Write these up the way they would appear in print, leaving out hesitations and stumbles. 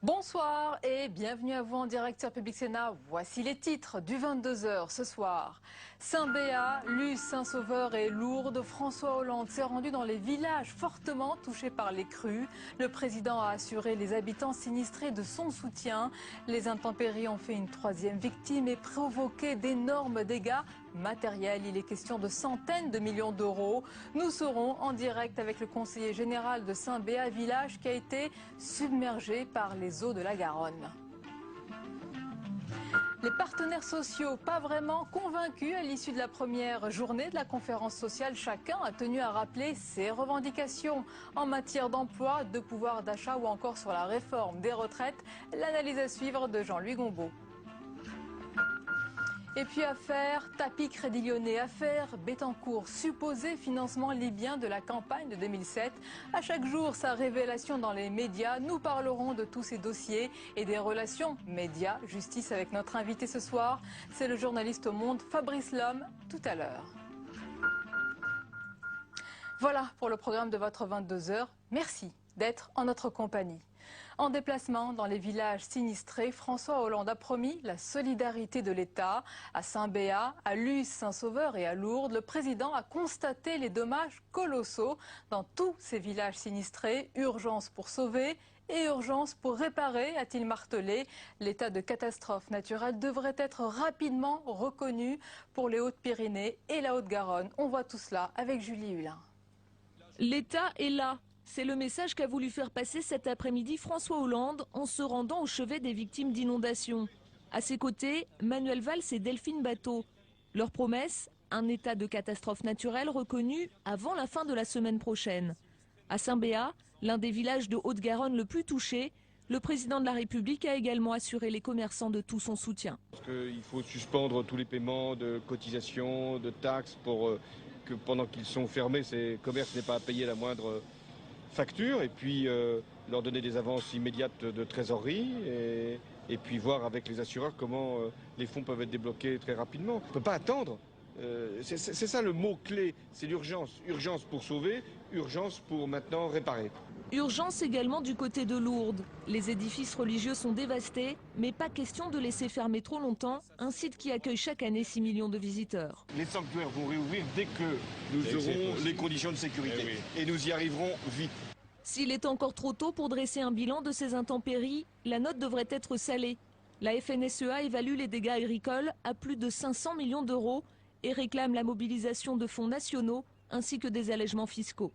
Bonsoir et bienvenue à vous en direct sur Public Sénat. Voici les titres du 22h ce soir. Saint-Béat, Luz, Saint-Sauveur et Lourdes. François Hollande s'est rendu dans les villages fortement touchés par les crues. Le président a assuré les habitants sinistrés de son soutien. Les intempéries ont fait une troisième victime et provoqué d'énormes dégâts matériels. Il est question de centaines de millions d'euros. Nous serons en direct avec le conseiller général de Saint-Béat, village qui a été submergé par les eaux de la Garonne. Les partenaires sociaux, pas vraiment convaincus à l'issue de la première journée de la conférence sociale. Chacun a tenu à rappeler ses revendications en matière d'emploi, de pouvoir d'achat ou encore sur la réforme des retraites. L'analyse à suivre de Jean-Louis Gombaud. Et puis affaire Tapie Crédit Lyonnais, affaire Bettencourt, supposé financement libyen de la campagne de 2007. À chaque jour, sa révélation dans les médias. Nous parlerons de tous ces dossiers et des relations médias-justice avec notre invité ce soir. C'est le journaliste au Monde Fabrice Lhomme, tout à l'heure. Voilà pour le programme de votre 22h. Merci d'être en notre compagnie. En déplacement dans les villages sinistrés, François Hollande a promis la solidarité de l'État. À Saint-Béat, à Luz, Saint-Sauveur et à Lourdes, le président a constaté les dommages colossaux dans tous ces villages sinistrés. Urgence pour sauver et urgence pour réparer, a-t-il martelé. L'état de catastrophe naturelle devrait être rapidement reconnu pour les Hautes-Pyrénées et la Haute-Garonne. On voit tout cela avec Julie Hulin. L'État est là. C'est le message qu'a voulu faire passer cet après-midi François Hollande en se rendant au chevet des victimes d'inondations. À ses côtés, Manuel Valls et Delphine Bateau. Leur promesse, un état de catastrophe naturelle reconnu avant la fin de la semaine prochaine. À Saint-Béat, l'un des villages de Haute-Garonne le plus touché, le président de la République a également assuré les commerçants de tout son soutien. Parce qu'il faut suspendre tous les paiements de cotisations, de taxes pour que pendant qu'ils sont fermés, ces commerces n'aient pas à payer la moindre facture, et puis leur donner des avances immédiates de trésorerie et puis voir avec les assureurs comment les fonds peuvent être débloqués très rapidement. On ne peut pas attendre. C'est ça le mot-clé, c'est l'urgence. Urgence pour sauver, urgence pour maintenant réparer. Urgence également du côté de Lourdes. Les édifices religieux sont dévastés, mais pas question de laisser fermer trop longtemps un site qui accueille chaque année 6 millions de visiteurs. Les sanctuaires vont réouvrir dès que nous aurons les conditions de sécurité. Et nous y arriverons vite. S'il est encore trop tôt pour dresser un bilan de ces intempéries, la note devrait être salée. La FNSEA évalue les dégâts agricoles à plus de 500 millions d'euros et réclame la mobilisation de fonds nationaux ainsi que des allègements fiscaux.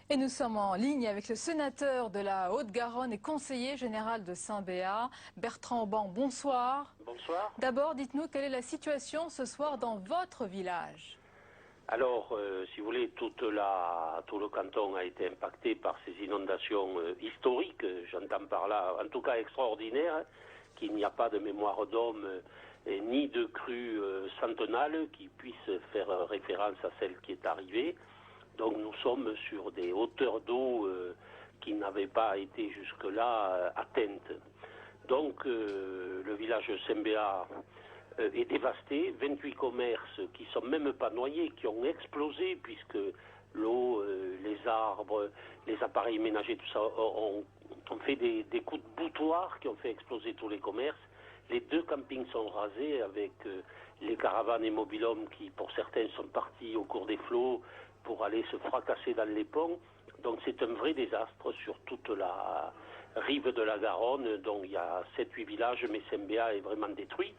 Et nous sommes en ligne avec le sénateur de la Haute-Garonne et conseiller général de Saint-Béat, Bertrand Ban. Bonsoir. Bonsoir. D'abord, dites-nous quelle est la situation ce soir dans votre village. Alors, si vous voulez, tout le canton a été impacté par ces inondations historiques, j'entends par là, en tout cas extraordinaires, qu'il n'y a pas de mémoire d'homme ni de crue centenale qui puisse faire référence à celle qui est arrivée. Donc nous sommes sur des hauteurs d'eau qui n'avaient pas été jusque-là atteintes. Donc le village de Saint-Béat est dévasté, 28 commerces qui sont même pas noyés, qui ont explosé puisque l'eau, les arbres, les appareils ménagers, tout ça ont fait des coups de boutoir qui ont fait exploser tous les commerces. Les 2 campings sont rasés avec les caravanes et mobil-hommes qui pour certains sont partis au cours des flots pour aller se fracasser dans les ponts. Donc c'est un vrai désastre sur toute la rive de la Garonne, dont il y a 7-8 villages, mais Saint-Béat est vraiment détruit.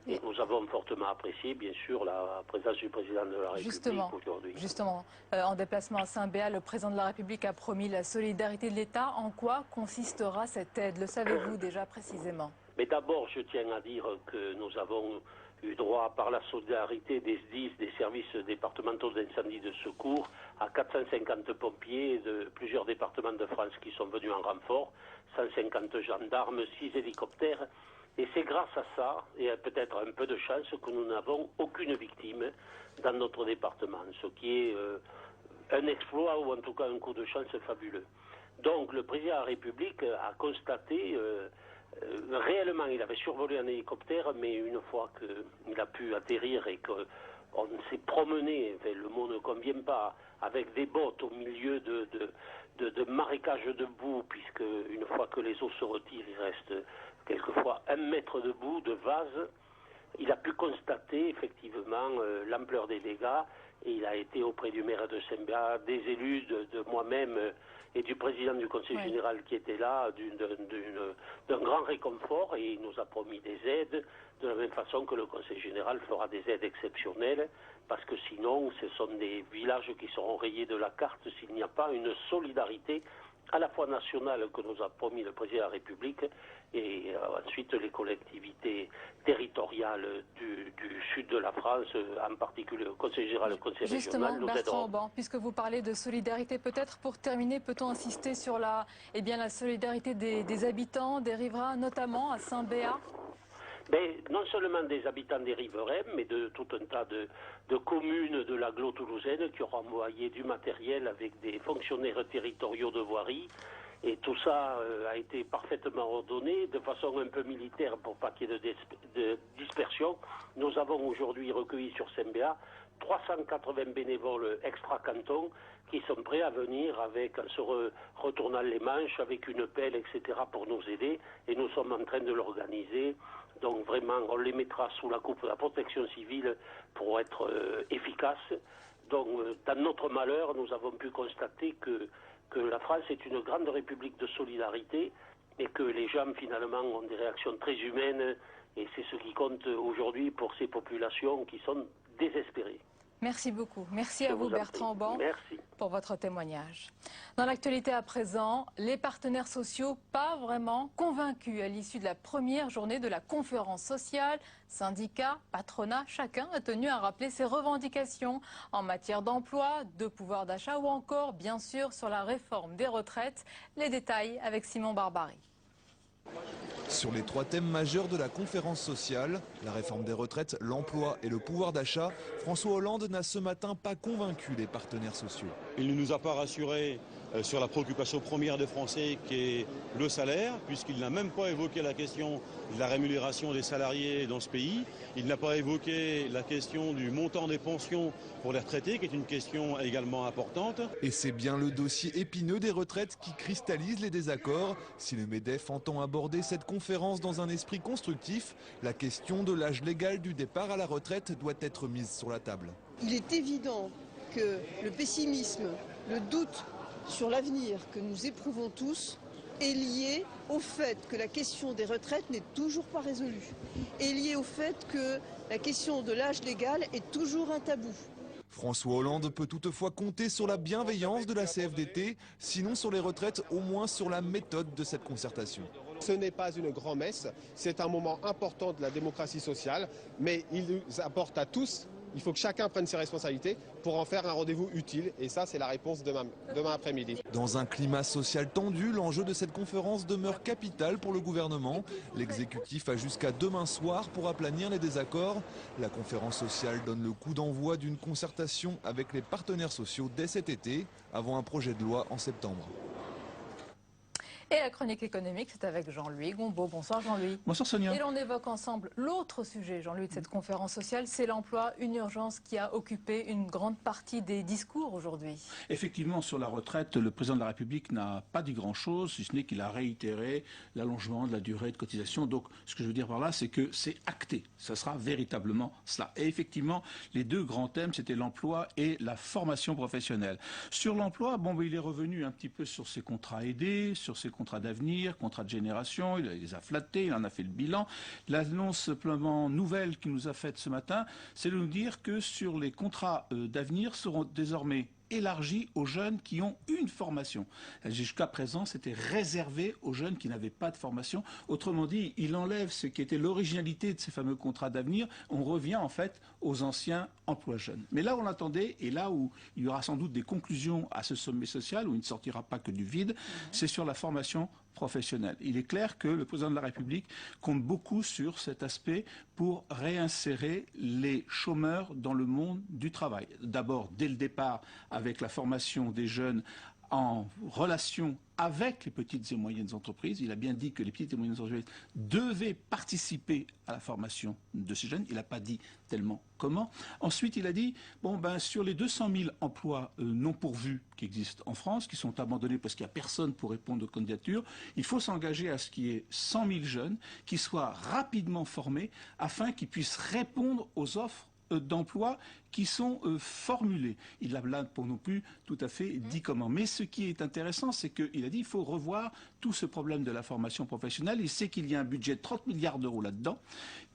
Et nous avons fortement apprécié, bien sûr, la présence du président de la République aujourd'hui. Justement, en déplacement à Saint-Béat, le président de la République a promis la solidarité de l'État. En quoi consistera cette aide? Le savez-vous déjà précisément? Mais d'abord, je tiens à dire que nous avons eu droit, par la solidarité des SDIS, des services départementaux d'incendie de secours, à 450 pompiers de plusieurs départements de France qui sont venus en renfort, 150 gendarmes, 6 hélicoptères. Et c'est grâce à ça, et peut-être un peu de chance, que nous n'avons aucune victime dans notre département, ce qui est un exploit ou en tout cas un coup de chance fabuleux. Donc le président de la République a constaté, réellement il avait survolé un hélicoptère, mais une fois qu'il a pu atterrir et que on s'est promené, enfin, le mot ne convient pas, avec des bottes au milieu de marécages de boue, puisque une fois que les eaux se retirent, il reste quelquefois 1 mètre de boue, de vase. Il a pu constater effectivement l'ampleur des dégâts, et il a été auprès du maire de Saint-Béat, des élus, de moi-même et du président du conseil général qui était là, d'un grand réconfort, et il nous a promis des aides, de la même façon que le conseil général fera des aides exceptionnelles, parce que sinon ce sont des villages qui seront rayés de la carte s'il n'y a pas une solidarité à la fois nationale que nous a promis le président de la République, et ensuite les collectivités territoriales du sud de la France, en particulier le conseil général et le conseil régional, nous aideront. Bertrand Auban, puisque vous parlez de solidarité, peut-être pour terminer, peut-on insister sur la solidarité des habitants, des riverains, notamment à Saint-Béat? Non seulement des habitants des riverains, mais de tout un tas de communes de l'agglo toulousaine qui auront envoyé du matériel avec des fonctionnaires territoriaux de voirie. Et tout ça a été parfaitement ordonné, de façon un peu militaire pour pas qu'il y ait de dispersion. Nous avons aujourd'hui recueilli sur Saint-Béat 380 bénévoles extra-cantons qui sont prêts à venir en se retournant les manches, avec une pelle, etc., pour nous aider. Et nous sommes en train de l'organiser. Donc vraiment, on les mettra sous la coupe de la protection civile pour être efficaces. Donc, dans notre malheur, nous avons pu constater que la France est une grande république de solidarité, et que les gens, finalement, ont des réactions très humaines, et c'est ce qui compte aujourd'hui pour ces populations qui sont désespérées. Merci beaucoup. Merci à vous, Bertrand Auban, pour votre témoignage. Dans l'actualité à présent, les partenaires sociaux pas vraiment convaincus à l'issue de la première journée de la conférence sociale. Syndicats, patronat, chacun a tenu à rappeler ses revendications en matière d'emploi, de pouvoir d'achat ou encore, bien sûr, sur la réforme des retraites. Les détails avec Simon Barbary. Sur les 3 thèmes majeurs de la conférence sociale, la réforme des retraites, l'emploi et le pouvoir d'achat, François Hollande n'a ce matin pas convaincu les partenaires sociaux. Il ne nous a pas rassurés sur la préoccupation première des Français qui est le salaire, puisqu'il n'a même pas évoqué la question de la rémunération des salariés dans ce pays. Il n'a pas évoqué la question du montant des pensions pour les retraités, qui est une question également importante. Et c'est bien le dossier épineux des retraites qui cristallise les désaccords. Si le MEDEF entend aborder cette conférence dans un esprit constructif, la question de l'âge légal du départ à la retraite doit être mise sur la table. Il est évident que le pessimisme, le doute sur l'avenir que nous éprouvons tous est lié au fait que la question des retraites n'est toujours pas résolue, est lié au fait que la question de l'âge légal est toujours un tabou. François Hollande peut toutefois compter sur la bienveillance de la CFDT, sinon sur les retraites, au moins sur la méthode de cette concertation. Ce n'est pas une grand-messe, c'est un moment important de la démocratie sociale, mais il nous apporte à tous. Il faut que chacun prenne ses responsabilités pour en faire un rendez-vous utile. Et ça, c'est la réponse demain après-midi. Dans un climat social tendu, l'enjeu de cette conférence demeure capital pour le gouvernement. L'exécutif a jusqu'à demain soir pour aplanir les désaccords. La conférence sociale donne le coup d'envoi d'une concertation avec les partenaires sociaux dès cet été, avant un projet de loi en septembre. Et la chronique économique, c'est avec Jean-Louis Gombaud. Bonsoir Jean-Louis. Bonsoir Sonia. Et l'on évoque ensemble l'autre sujet, Jean-Louis, de cette conférence sociale, c'est l'emploi, une urgence qui a occupé une grande partie des discours aujourd'hui. Effectivement, sur la retraite, le président de la République n'a pas dit grand-chose, si ce n'est qu'il a réitéré l'allongement de la durée de cotisation. Donc, ce que je veux dire par là, c'est que c'est acté. Ça sera véritablement cela. Et effectivement, les 2 grands thèmes, c'était l'emploi et la formation professionnelle. Sur l'emploi, il est revenu un petit peu sur ses contrats aidés, sur ses contrats d'avenir, contrats de génération, il les a flattés, il en a fait le bilan. L'annonce simplement nouvelle qu'il nous a faite ce matin, c'est de nous dire que sur les contrats d'avenir seront désormais élargi aux jeunes qui ont une formation. Jusqu'à présent, c'était réservé aux jeunes qui n'avaient pas de formation. Autrement dit, il enlève ce qui était l'originalité de ces fameux contrats d'avenir. On revient en fait aux anciens emplois jeunes. Mais là, on l'attendait, et là où il y aura sans doute des conclusions à ce sommet social, où il ne sortira pas que du vide, c'est sur la formation professionnelle. Il est clair que le président de la République compte beaucoup sur cet aspect pour réinsérer les chômeurs dans le monde du travail. D'abord, dès le départ, avec la formation des jeunes en relation avec les petites et moyennes entreprises. Il a bien dit que les petites et moyennes entreprises devaient participer à la formation de ces jeunes. Il n'a pas dit tellement comment. Ensuite, il a dit, sur les 200 000 emplois non pourvus qui existent en France, qui sont abandonnés parce qu'il n'y a personne pour répondre aux candidatures, il faut s'engager à ce qu'il y ait 100 000 jeunes qui soient rapidement formés afin qu'ils puissent répondre aux offres d'emploi qui sont formulés. Il n'a là pour non plus tout à fait dit comment. Mais ce qui est intéressant, c'est qu'il a dit qu'il faut revoir tout ce problème de la formation professionnelle. Il sait qu'il y a un budget de 30 milliards d'euros là-dedans,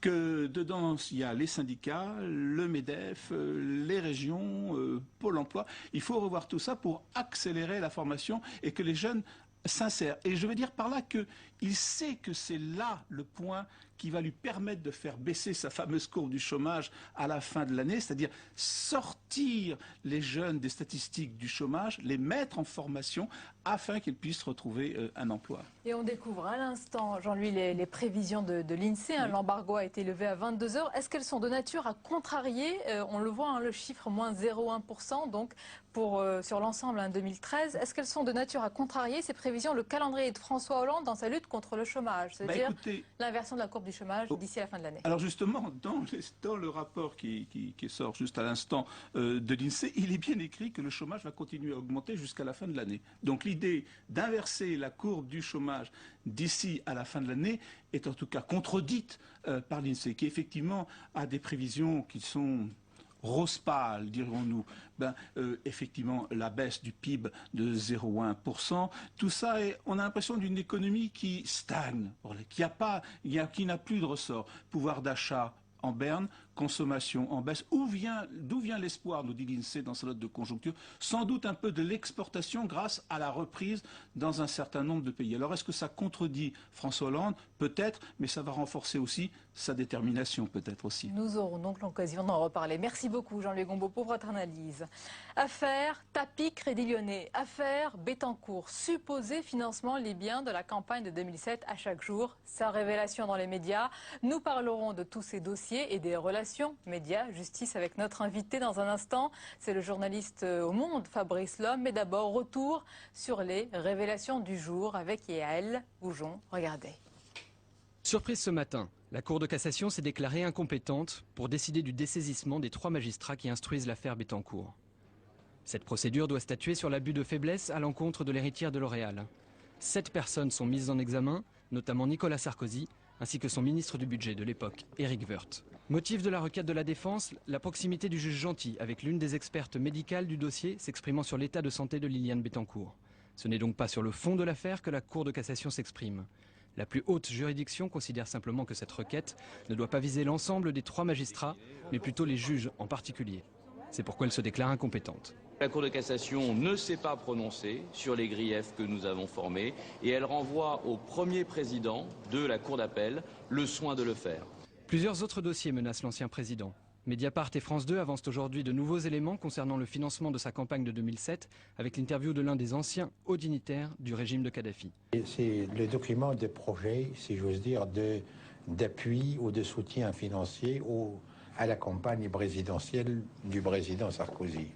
que dedans il y a les syndicats, le MEDEF, les régions, Pôle emploi. Il faut revoir tout ça pour accélérer la formation et que les jeunes sincères. Et je veux dire par là qu'il sait que c'est là le point qui va lui permettre de faire baisser sa fameuse courbe du chômage à la fin de l'année, c'est-à-dire sortir les jeunes des statistiques du chômage, les mettre en formation afin qu'ils puissent retrouver un emploi. Et on découvre à l'instant, Jean-Louis, les prévisions de l'INSEE. Oui. L'embargo a été levé à 22 h. Est-ce qu'elles sont de nature à contrarier, on le voit, le chiffre moins 0,1%, donc sur l'ensemble 2013, est-ce qu'elles sont de nature à contrarier ces prévisions, le calendrier de François Hollande dans sa lutte contre le chômage, c'est-à-dire l'inversion de la courbe du chômage d'ici à la fin de l'année? Alors justement, dans le rapport qui sort juste à l'instant de l'INSEE, il est bien écrit que le chômage va continuer à augmenter jusqu'à la fin de l'année. Donc l'idée d'inverser la courbe du chômage d'ici à la fin de l'année est en tout cas contredite par l'INSEE, qui effectivement a des prévisions qui sont rose pâle, dirons-nous. Effectivement, la baisse du PIB de 0,1%, tout ça, on a l'impression d'une économie qui stagne, qui n'a plus de ressort. Pouvoir d'achat en berne, consommation en baisse. D'où vient l'espoir, nous dit l'INSEE dans sa note de conjoncture? Sans doute un peu de l'exportation grâce à la reprise dans un certain nombre de pays. Alors est-ce que ça contredit François Hollande? Peut-être, mais ça va renforcer aussi sa détermination, peut-être aussi. Nous aurons donc l'occasion d'en reparler. Merci beaucoup Jean-Louis Gombaud pour votre analyse. Affaire Tapie Crédit Lyonnais, affaire Bettencourt, supposé financement libyen de la campagne de 2007 à chaque jour. Sa révélation dans les médias. Nous parlerons de tous ces dossiers et des relations médias, justice avec notre invité dans un instant. C'est le journaliste au Monde, Fabrice Lhomme. Mais d'abord, retour sur les révélations du jour avec Yael Goujon. Regardez. Surprise ce matin, la Cour de cassation s'est déclarée incompétente pour décider du dessaisissement des 3 magistrats qui instruisent l'affaire Bettencourt. Cette procédure doit statuer sur l'abus de faiblesse à l'encontre de l'héritière de L'Oréal. 7 personnes sont mises en examen, notamment Nicolas Sarkozy, ainsi que son ministre du budget de l'époque, Éric Woerth. Motif de la requête de la défense, la proximité du juge Gentil avec l'une des expertes médicales du dossier s'exprimant sur l'état de santé de Liliane Bettencourt. Ce n'est donc pas sur le fond de l'affaire que la Cour de cassation s'exprime. La plus haute juridiction considère simplement que cette requête ne doit pas viser l'ensemble des 3 magistrats, mais plutôt les juges en particulier. C'est pourquoi elle se déclare incompétente. La Cour de cassation ne s'est pas prononcée sur les griefs que nous avons formés et elle renvoie au premier président de la Cour d'appel le soin de le faire. Plusieurs autres dossiers menacent l'ancien président. Mediapart et France 2 avancent aujourd'hui de nouveaux éléments concernant le financement de sa campagne de 2007 avec l'interview de l'un des anciens hauts dignitaires du régime de Kadhafi. C'est le document de projet, si j'ose dire, d'appui ou de soutien financier à la campagne présidentielle du président Sarkozy.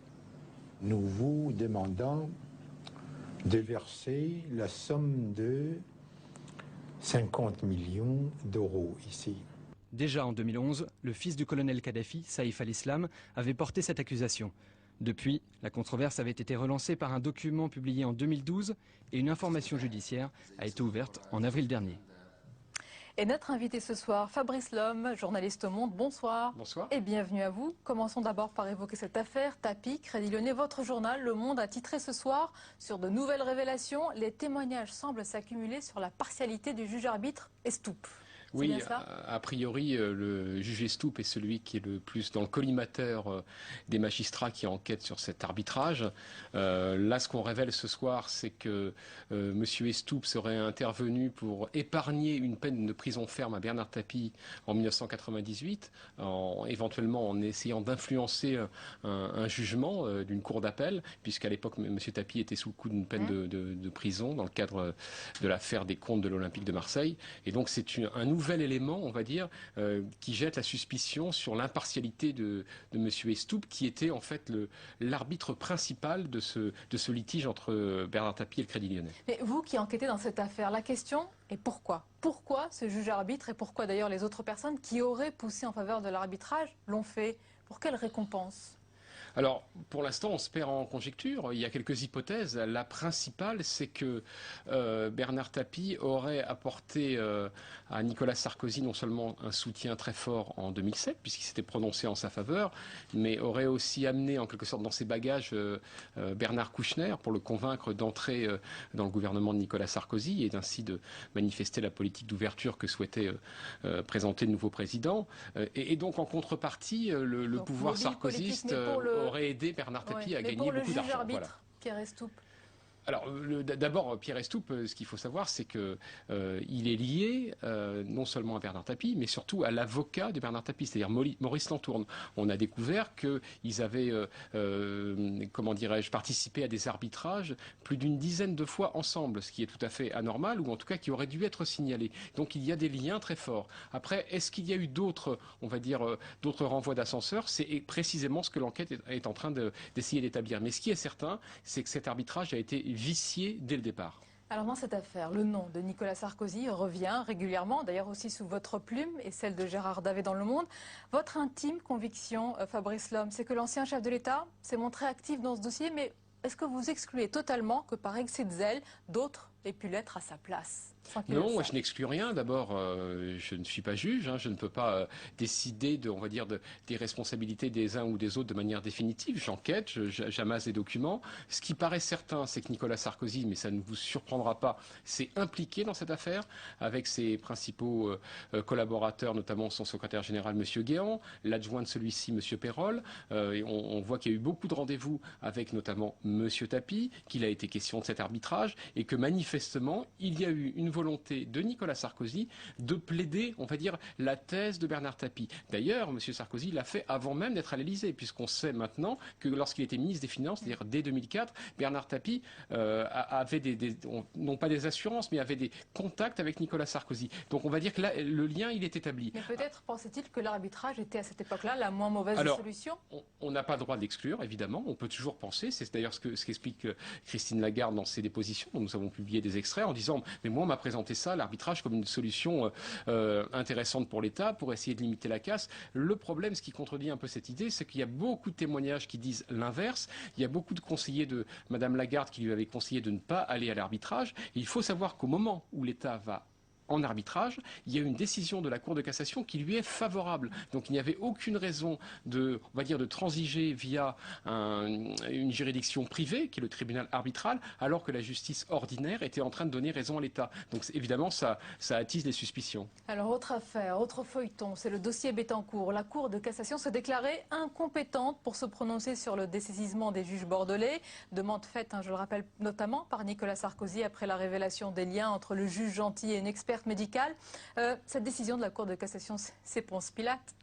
Nous vous demandons de verser la somme de 50 millions d'euros ici. Déjà en 2011, le fils du colonel Kadhafi, Saïf al-Islam, avait porté cette accusation. Depuis, la controverse avait été relancée par un document publié en 2012 et une information judiciaire a été ouverte en avril dernier. Et notre invité ce soir, Fabrice Lhomme, journaliste au Monde. Bonsoir. Bonsoir. Et bienvenue à vous. Commençons d'abord par évoquer cette affaire Tapie Crédit Lyonnais. Votre journal, Le Monde, a titré ce soir sur de nouvelles révélations. Les témoignages semblent s'accumuler sur la partialité du juge arbitre Estoupe. Oui, a priori, le juge Estoupe est celui qui est le plus dans le collimateur des magistrats qui enquêtent sur cet arbitrage. Là, ce qu'on révèle ce soir, c'est que M. Estoupe serait intervenu pour épargner une peine de prison ferme à Bernard Tapie en 1998, éventuellement en essayant d'influencer un jugement d'une cour d'appel, puisqu'à l'époque, M. Tapie était sous le coup d'une peine de prison dans le cadre de l'affaire des comptes de l'Olympique de Marseille. Et donc, c'est un nouveau nouvel élément, on va dire, qui jette la suspicion sur l'impartialité de M. Estoupe, qui était en fait l'arbitre principal de ce litige entre Bernard Tapie et le Crédit Lyonnais. Mais vous qui enquêtez dans cette affaire, la question est pourquoi? Pourquoi ce juge arbitre et pourquoi d'ailleurs les autres personnes qui auraient poussé en faveur de l'arbitrage l'ont fait? Pour quelle récompense? Alors, pour l'instant, on se perd en conjecture. Il y a quelques hypothèses. La principale, c'est que Bernard Tapie aurait apporté à Nicolas Sarkozy non seulement un soutien très fort en 2007, puisqu'il s'était prononcé en sa faveur, mais aurait aussi amené en quelque sorte dans ses bagages Bernard Kouchner pour le convaincre d'entrer dans le gouvernement de Nicolas Sarkozy et ainsi de manifester la politique d'ouverture que souhaitait présenter le nouveau président. Et donc, en contrepartie, le pouvoir sarkozyste aurait aidé Bernard Tapie à gagner beaucoup d'argent. Voilà. Pierre Estoupe. Alors, d'abord, Pierre Estoupe, ce qu'il faut savoir, c'est qu'il est lié non seulement à Bernard Tapie, mais surtout à l'avocat de Bernard Tapie, c'est-à-dire Maurice Lantourne. On a découvert qu'ils avaient, comment dirais-je, participé à des arbitrages plus d'une dizaine de fois ensemble, ce qui est tout à fait anormal, ou en tout cas qui aurait dû être signalé. Donc, il y a des liens très forts. Après, est-ce qu'il y a eu d'autres, on va dire, d'autres renvois d'ascenseur? C'est précisément ce que l'enquête est en train d'essayer d'établir. Mais ce qui est certain, c'est que cet arbitrage a été vicié dès le départ. Alors dans cette affaire, le nom de Nicolas Sarkozy revient régulièrement, d'ailleurs aussi sous votre plume et celle de Gérard Davet dans Le Monde. Votre intime conviction, Fabrice Lhomme, c'est que l'ancien chef de l'État s'est montré actif dans ce dossier, mais est-ce que vous excluez totalement que par excès de zèle, d'autres aient pu l'être à sa place? Non, moi je n'exclus rien. D'abord, je ne suis pas juge, je ne peux pas décider on va dire, des responsabilités des uns ou des autres de manière définitive. J'enquête, j'amasse des documents. Ce qui paraît certain, c'est que Nicolas Sarkozy, mais ça ne vous surprendra pas, s'est impliqué dans cette affaire avec ses principaux collaborateurs, notamment son secrétaire général, M. Guéant, l'adjoint de celui-ci, M. Perrol. On voit qu'il y a eu beaucoup de rendez-vous avec notamment M. Tapie, qu'il a été question de cet arbitrage et que manifestement, il y a eu une volonté de Nicolas Sarkozy de plaider, on va dire, la thèse de Bernard Tapie. D'ailleurs, M. Sarkozy l'a fait avant même d'être à l'Élysée, puisqu'on sait maintenant que lorsqu'il était ministre des Finances, c'est-à-dire dès 2004, Bernard Tapie avait non pas des assurances, mais avait des contacts avec Nicolas Sarkozy. Donc on va dire que là, le lien, il est établi. Mais peut-être pensait-il que l'arbitrage était à cette époque-là la moins mauvaise des solutions? On n'a pas le droit d'exclure, évidemment. On peut toujours penser. C'est d'ailleurs ce qu'explique Christine Lagarde dans ses dépositions, dont nous avons publié des extraits, en disant « Mais moi, on m'a présenté ça, l'arbitrage, comme une solution intéressante pour l'État, pour essayer de limiter la casse. » Le problème, ce qui contredit un peu cette idée, c'est qu'il y a beaucoup de témoignages qui disent l'inverse. Il y a beaucoup de conseillers de Mme Lagarde qui lui avaient conseillé de ne pas aller à l'arbitrage. Il faut savoir qu'au moment où l'État va en arbitrage, il y a une décision de la Cour de cassation qui lui est favorable. Donc il n'y avait aucune raison on va dire, de transiger via une juridiction privée, qui est le tribunal arbitral, alors que la justice ordinaire était en train de donner raison à l'État. Donc évidemment, ça attise les suspicions. Alors autre affaire, autre feuilleton, c'est le dossier Bettencourt. La Cour de cassation se déclarait incompétente pour se prononcer sur le dessaisissement des juges bordelais. Demande faite, je le rappelle, notamment par Nicolas Sarkozy après la révélation des liens entre le juge Gentil et une experte médicale. Cette décision de la Cour de cassation, c'est Ponce Pilate?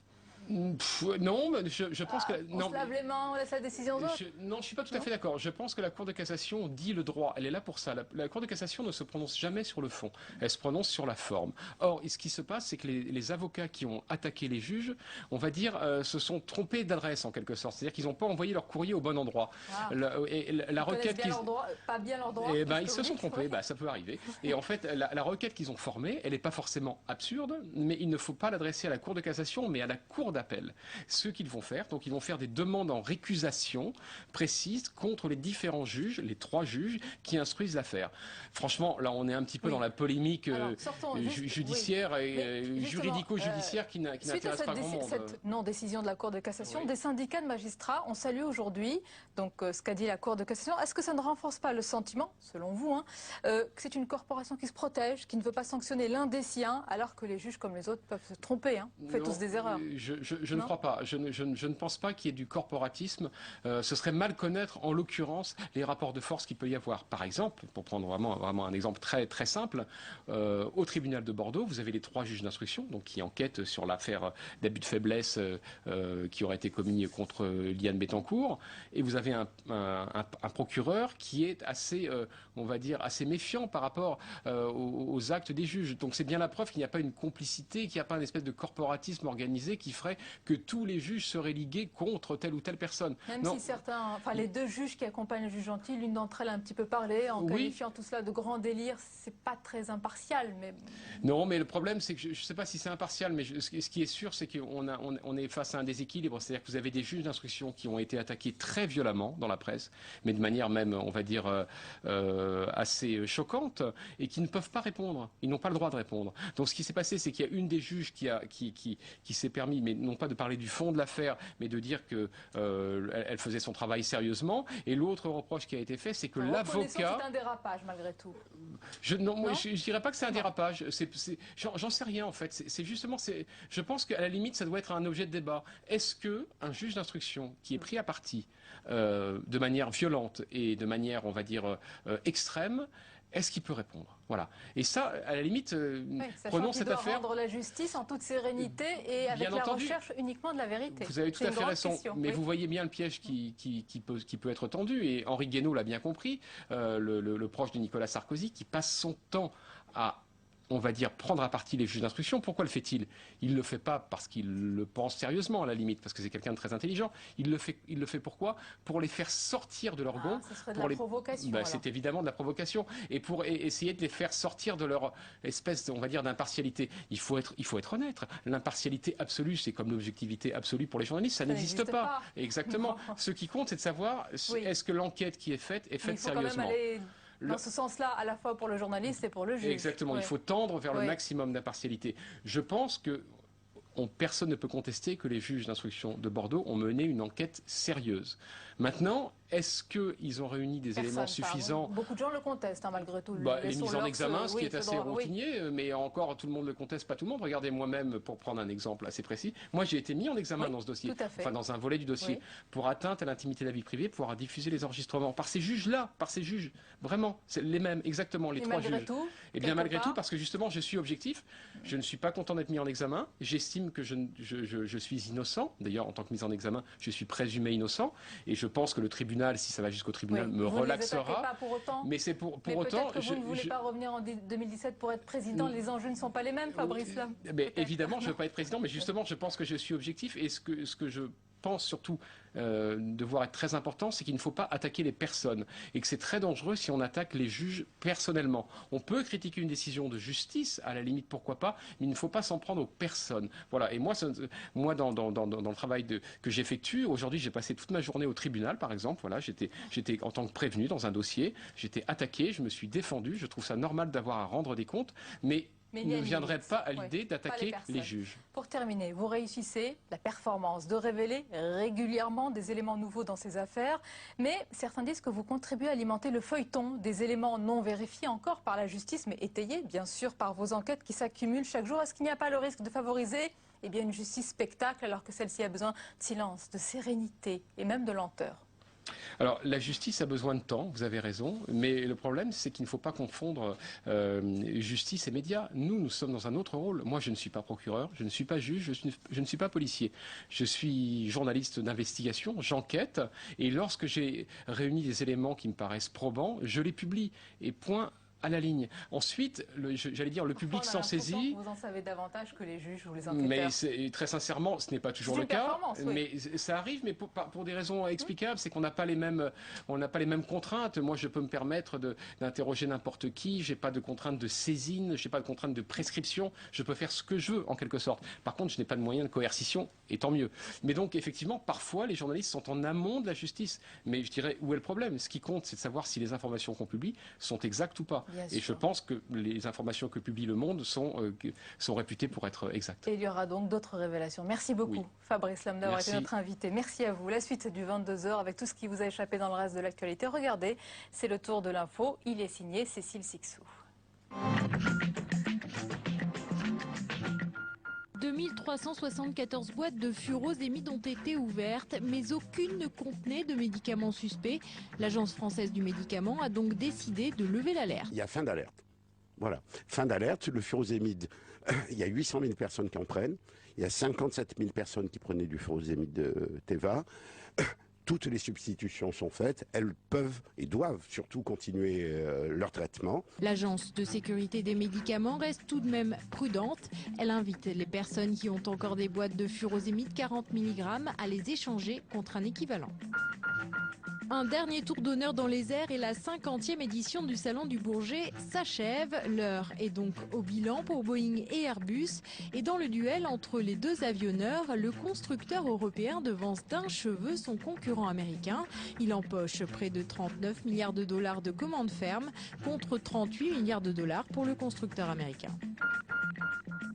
Non, je pense que... On se lave les mains, on laisse la décision aux autres? Non, je ne suis pas tout à fait d'accord. Je pense que la Cour de cassation dit le droit. Elle est là pour ça. La Cour de cassation ne se prononce jamais sur le fond. Elle se prononce sur la forme. Or, ce qui se passe, c'est que les avocats qui ont attaqué les juges, on va dire, se sont trompés d'adresse en quelque sorte. C'est-à-dire qu'ils n'ont pas envoyé leur courrier au bon endroit. La requête pas bien leur droit. Ils se sont trompés, ça peut arriver. Et en fait, la requête qu'ils ont formée, elle n'est pas forcément absurde, mais il ne faut pas l'adresser à la Cour de cassation, mais à la Cour d'appel. Ce qu'ils vont faire, donc ils vont faire des demandes en récusation précises contre les différents juges, les 3 juges qui instruisent l'affaire. Franchement, là on est un petit peu dans la polémique judiciaire et juridico-judiciaire qui n'intéresse pas grand monde. Suite à cette non-décision de la Cour de cassation, des syndicats de magistrats ont salué aujourd'hui ce qu'a dit la Cour de cassation. Est-ce que ça ne renforce pas le sentiment, selon vous, que c'est une corporation qui se protège, qui ne veut pas sanctionner l'un des siens, alors que les juges comme les autres peuvent se tromper, on fait tous des erreurs? je ne crois pas. Je ne pense pas qu'il y ait du corporatisme. Ce serait mal connaître, en l'occurrence, les rapports de force qu'il peut y avoir. Par exemple, pour prendre vraiment un exemple très, très simple, au tribunal de Bordeaux, vous avez les 3 juges d'instruction qui enquêtent sur l'affaire d'abus de faiblesse qui aurait été commis contre Liane Bettencourt. Et vous avez un procureur qui est assez, on va dire, assez méfiant par rapport aux actes des juges. Donc c'est bien la preuve qu'il n'y a pas une complicité, qu'il n'y a pas une espèce de corporatisme organisé qui ferait que tous les juges seraient ligués contre telle ou telle personne. Même si certains, enfin les 2 juges qui accompagnent le juge Gentil, l'une d'entre elles a un petit peu parlé en qualifiant tout cela de grand délire. C'est pas très impartial, mais... Non, mais le problème, c'est que je ne sais pas si c'est impartial, mais ce qui est sûr, c'est qu'on est face à un déséquilibre. C'est-à-dire que vous avez des juges d'instruction qui ont été attaqués très violemment dans la presse, mais de manière même, on va dire, assez choquante, et qui ne peuvent pas répondre. Ils n'ont pas le droit de répondre. Donc ce qui s'est passé, c'est qu'il y a une des juges qui s'est permis, mais non pas de parler du fond de l'affaire, mais de dire qu'elle faisait son travail sérieusement. Et l'autre reproche qui a été fait, c'est que l'avocat... C'est un dérapage, malgré tout. Je dirais pas que c'est un dérapage. J'en sais rien, en fait. C'est justement... Je pense qu'à la limite, ça doit être un objet de débat. Est-ce qu'un juge d'instruction qui est pris à partie de manière violente et de manière, on va dire, extrême, est-ce qu'il peut répondre? Voilà. Et ça, à la limite, prenons cette affaire... rendre la justice en toute sérénité et avec la recherche uniquement de la vérité. Vous avez tout à fait raison. Mais vous voyez bien le piège qui peut être tendu. Et Henri Guénaud l'a bien compris, le proche de Nicolas Sarkozy, qui passe son temps à, on va dire, prendre à partie les juges d'instruction. Pourquoi le fait-il? Il ne le fait pas parce qu'il le pense sérieusement, à la limite, parce que c'est quelqu'un de très intelligent. Il le fait pourquoi? Pour les faire sortir de leur gonds. Ce serait de la provocation. C'est évidemment de la provocation. Et pour essayer de les faire sortir de leur espèce, on va dire, d'impartialité. Il faut être honnête. L'impartialité absolue, c'est comme l'objectivité absolue pour les journalistes. Ça n'existe pas. Exactement. Ce qui compte, c'est de savoir est-ce que l'enquête qui est faite sérieusement. Dans ce sens-là, à la fois pour le journaliste et pour le juge. Exactement, il faut tendre vers le maximum d'impartialité. Je pense que personne ne peut contester que les juges d'instruction de Bordeaux ont mené une enquête sérieuse. Maintenant, est-ce qu'ils ont réuni des éléments suffisants? Beaucoup de gens le contestent, malgré tout. Les mises en examen, ce qui est assez routinier, mais encore tout le monde le conteste, pas tout le monde. Regardez moi-même, pour prendre un exemple assez précis, moi j'ai été mis en examen dans ce dossier, enfin dans un volet du dossier, pour atteinte à l'intimité de la vie privée, pour avoir diffusé les enregistrements par ces juges-là, vraiment, c'est les mêmes, exactement, les 3 juges. Et bien malgré tout, parce que justement je suis objectif, je ne suis pas content d'être mis en examen, j'estime que je suis innocent, d'ailleurs en tant que mis en examen, je suis présumé innocent, et je pense que le tribunal, si ça va jusqu'au tribunal, me relaxera. Vous ne les attaquez pas pour autant. Mais c'est pour mais autant. Peut-être que vous ne voulez pas revenir en 2017 pour être président. Les enjeux ne sont pas les mêmes, Fabrice Lhomme. Mais évidemment, je ne veux pas être président, mais justement, je pense que je suis objectif. Et ce que je pense surtout devoir être très important, c'est qu'il ne faut pas attaquer les personnes et que c'est très dangereux si on attaque les juges personnellement. On peut critiquer une décision de justice, à la limite pourquoi pas, mais il ne faut pas s'en prendre aux personnes. Voilà. Et moi dans le travail que j'effectue, aujourd'hui j'ai passé toute ma journée au tribunal par exemple. Voilà, j'étais en tant que prévenu dans un dossier, j'étais attaqué, je me suis défendu, je trouve ça normal d'avoir à rendre des comptes, mais il ne viendrait pas à l'idée d'attaquer les juges. Pour terminer, vous réussissez la performance de révéler régulièrement des éléments nouveaux dans ces affaires, mais certains disent que vous contribuez à alimenter le feuilleton des éléments non vérifiés encore par la justice, mais étayés bien sûr par vos enquêtes qui s'accumulent chaque jour. Est-ce qu'il n'y a pas le risque de favoriser une justice spectacle alors que celle-ci a besoin de silence, de sérénité et même de lenteur? Alors, la justice a besoin de temps, vous avez raison, mais le problème, c'est qu'il ne faut pas confondre justice et médias. Nous sommes dans un autre rôle. Moi, je ne suis pas procureur, je ne suis pas juge, je ne suis pas policier. Je suis journaliste d'investigation, j'enquête, et lorsque j'ai réuni des éléments qui me paraissent probants, je les publie. Et point à la ligne. Ensuite, j'allais dire, le public s'en saisit. Vous en savez davantage que les juges ou les enquêteurs. Mais très sincèrement, ce n'est pas toujours le cas. Mais ça arrive, mais pour des raisons explicables, c'est qu'on n'a pas les mêmes contraintes. Moi, je peux me permettre d'interroger n'importe qui. J'ai pas de contraintes de saisine, j'ai pas de contraintes de prescription. Je peux faire ce que je veux, en quelque sorte. Par contre, je n'ai pas de moyens de coercition, et tant mieux. Mais donc, effectivement, parfois, les journalistes sont en amont de la justice. Mais je dirais, où est le problème? Ce qui compte, c'est de savoir si les informations qu'on publie sont exactes ou pas. Et je pense que les informations que publie Le Monde sont réputées pour être exactes. Et il y aura donc d'autres révélations. Merci beaucoup, Fabrice Lhomme, d'avoir été notre invité. Merci à vous. La suite du 22h avec tout ce qui vous a échappé dans le reste de l'actualité. Regardez, c'est le tour de l'info. Il est signé Cécile Sixou. 2374 boîtes de furosémide ont été ouvertes, mais aucune ne contenait de médicaments suspects. L'Agence française du médicament a donc décidé de lever l'alerte. Il y a fin d'alerte. Voilà, fin d'alerte. Le furosémide, il y a 800 000 personnes qui en prennent. Il y a 57 000 personnes qui prenaient du furosémide Teva. Toutes les substitutions sont faites, elles peuvent et doivent surtout continuer leur traitement. L'Agence de sécurité des médicaments reste tout de même prudente. Elle invite les personnes qui ont encore des boîtes de furosémide 40 mg à les échanger contre un équivalent. Un dernier tour d'honneur dans les airs et la 50e édition du Salon du Bourget s'achève. L'heure est donc au bilan pour Boeing et Airbus. Et dans le duel entre les deux avionneurs, le constructeur européen devance d'un cheveu son concurrent américain. Il empoche près de 39 milliards de dollars de commandes fermes contre 38 milliards de dollars pour le constructeur américain.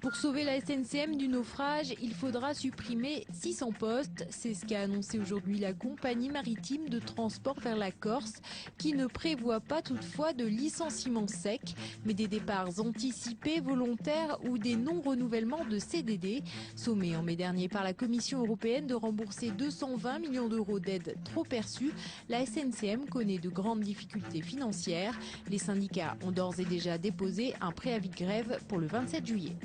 Pour sauver la SNCM du naufrage, il faudra supprimer 600 postes. C'est ce qu'a annoncé aujourd'hui la compagnie maritime de transport vers la Corse, qui ne prévoit pas toutefois de licenciements secs, mais des départs anticipés, volontaires ou des non-renouvellements de CDD. Sommée en mai dernier par la Commission européenne de rembourser 220 millions d'euros d'aides trop perçues, la SNCM connaît de grandes difficultés financières. Les syndicats ont d'ores et déjà déposé un préavis de grève pour le 27 juillet.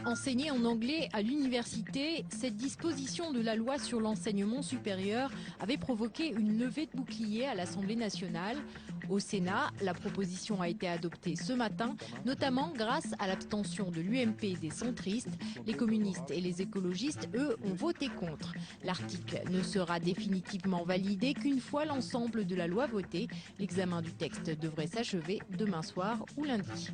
Enseigner en anglais à l'université, cette disposition de la loi sur l'enseignement supérieur avait provoqué une levée de boucliers à l'Assemblée nationale. Au Sénat, la proposition a été adoptée ce matin, notamment grâce à l'abstention de l'UMP et des centristes. Les communistes et les écologistes, eux, ont voté contre. L'article ne sera définitivement validé qu'une fois l'ensemble de la loi voté. L'examen du texte devrait s'achever demain soir ou lundi.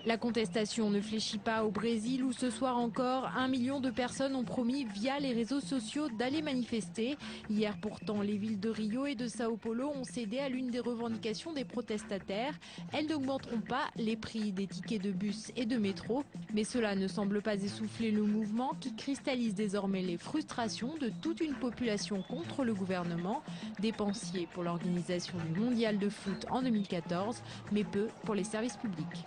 La contestation ne fléchit pas au Brésil où ce soir encore 1 million de personnes ont promis via les réseaux sociaux d'aller manifester. Hier pourtant, les villes de Rio et de Sao Paulo ont cédé à l'une des revendications des protestataires. Elles n'augmenteront pas les prix des tickets de bus et de métro. Mais cela ne semble pas essouffler le mouvement qui cristallise désormais les frustrations de toute une population contre le gouvernement. Dépensier pour l'organisation du mondial de foot en 2014, mais peu pour les services publics.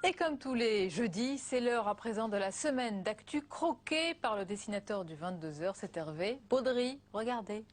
Et comme tous les jeudis, c'est l'heure à présent de la semaine d'actu croquée par le dessinateur du 22h, c'est Hervé Baudry. Regardez.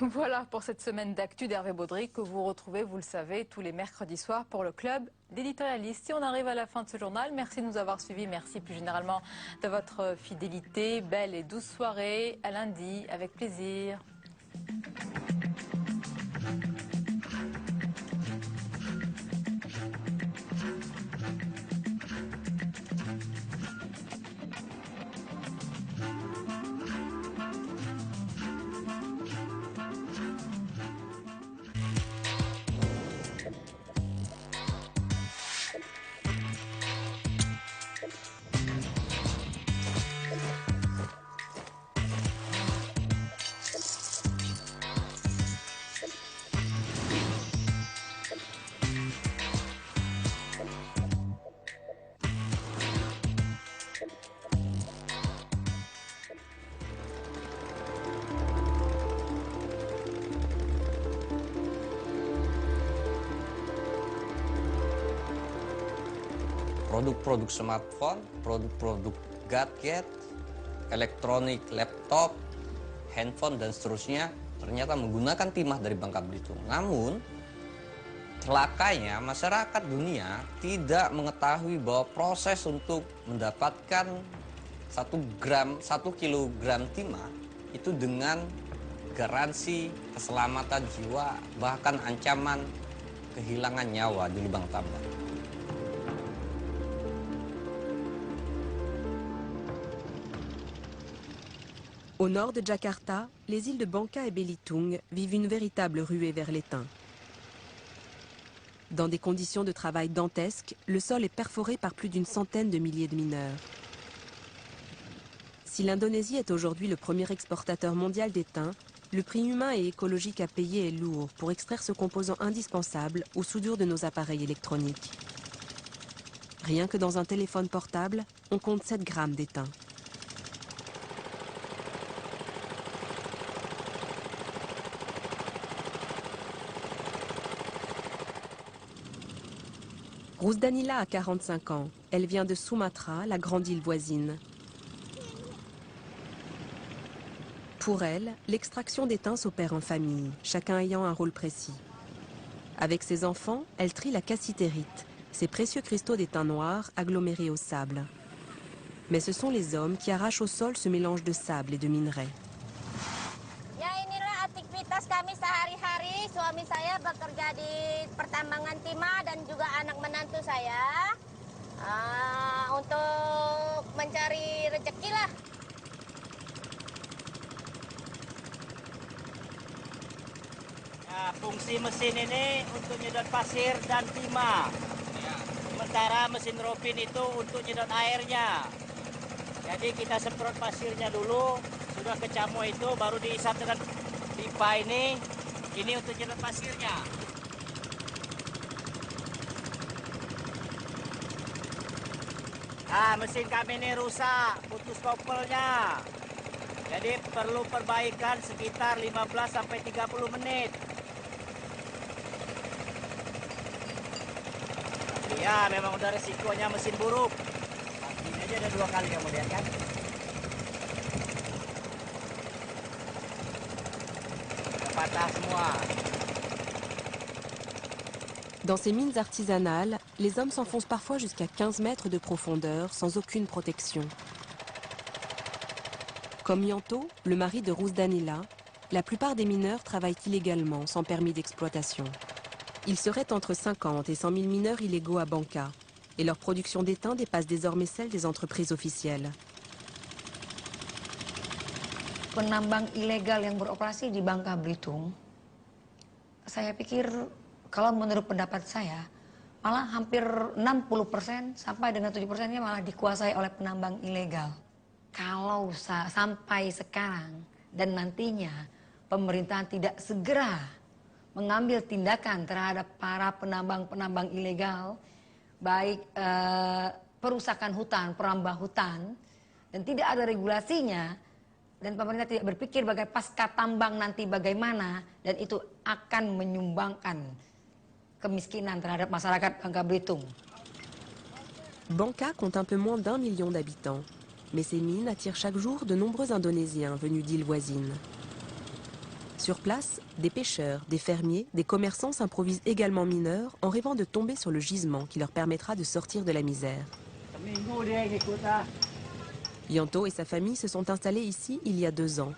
Voilà pour cette semaine d'actu d'Hervé Baudry que vous retrouvez, vous le savez, tous les mercredis soirs pour le club d'éditorialistes. Et on arrive à la fin de ce journal. Merci de nous avoir suivis. Merci plus généralement de votre fidélité. Belle et douce soirée. À lundi, avec plaisir. produk-produk smartphone, produk-produk gadget, elektronik, laptop, handphone, dan seterusnya ternyata menggunakan timah dari Bangka Belitung. Namun, celakanya masyarakat dunia tidak mengetahui bahwa proses untuk mendapatkan 1 kilogram timah itu dengan garansi keselamatan jiwa, bahkan ancaman kehilangan nyawa di lubang tambang. Au nord de Jakarta, les îles de Bangka et Belitung vivent une véritable ruée vers l'étain. Dans des conditions de travail dantesques, le sol est perforé par plus d'une centaine de milliers de mineurs. Si l'Indonésie est aujourd'hui le premier exportateur mondial d'étain, le prix humain et écologique à payer est lourd pour extraire ce composant indispensable aux soudures de nos appareils électroniques. Rien que dans un téléphone portable, on compte 7 grammes d'étain. Rousdanila a 45 ans. Elle vient de Sumatra, la grande île voisine. Pour elle, l'extraction d'étain s'opère en famille, chacun ayant un rôle précis. Avec ses enfants, elle trie la cassitérite, ces précieux cristaux d'étain noir agglomérés au sable. Mais ce sont les hommes qui arrachent au sol ce mélange de sable et de minerai. Aktivitas kami sehari-hari, suami saya bekerja di pertambangan timah dan juga anak menantu saya untuk mencari rezeki lah. Nah, fungsi mesin ini untuk nyedot pasir dan timah. Sementara mesin ropin itu untuk nyedot airnya. Jadi kita semprot pasirnya dulu, sudah kecamu itu baru diisap dengan pipa ini untuk nyedot pasirnya. Nah, mesin kami ini rusak, putus kopelnya. Jadi perlu perbaikan sekitar 15 sampai 30 menit. Ya, memang udah resikonya mesin buruk. Ini aja ada 2 kali kamu lihat kan? Patah semua. Dans ces mines artisanales, les hommes s'enfoncent parfois jusqu'à 15 mètres de profondeur sans aucune protection. Comme Yanto, le mari de Rousdanila, la plupart des mineurs travaillent illégalement, sans permis d'exploitation. Il serait entre 50 et 100 000 mineurs illégaux à Bangka, et leur production d'étain dépasse désormais celle des entreprises officielles. Penambang ilegal yang beroperasi di Bangka Belitung, saya pikir kalau menurut pendapat saya, malah hampir 60% sampai dengan 70%-nya malah dikuasai oleh penambang ilegal. Kalau sampai sekarang dan nantinya pemerintahan tidak segera mengambil tindakan terhadap para penambang-penambang ilegal, baik perusakan hutan, perambah hutan, dan tidak ada regulasinya, dan pemerintah tidak berpikir bagaimana pasca tambang nanti bagaimana, dan itu akan menyumbangkan kemiskinan terhadap masyarakat Bangka Belitung. Bangka compte un peu moins d'1 million d'habitants, mais ces mines attirent chaque jour de nombreux Indonésiens venus d'îles voisines. Sur place, des pêcheurs, des fermiers, des commerçants s'improvisent également mineurs en rêvant de tomber sur le gisement qui leur permettra de sortir de la misère. Yanto et sa famille se sont installés ici il y a 2 ans.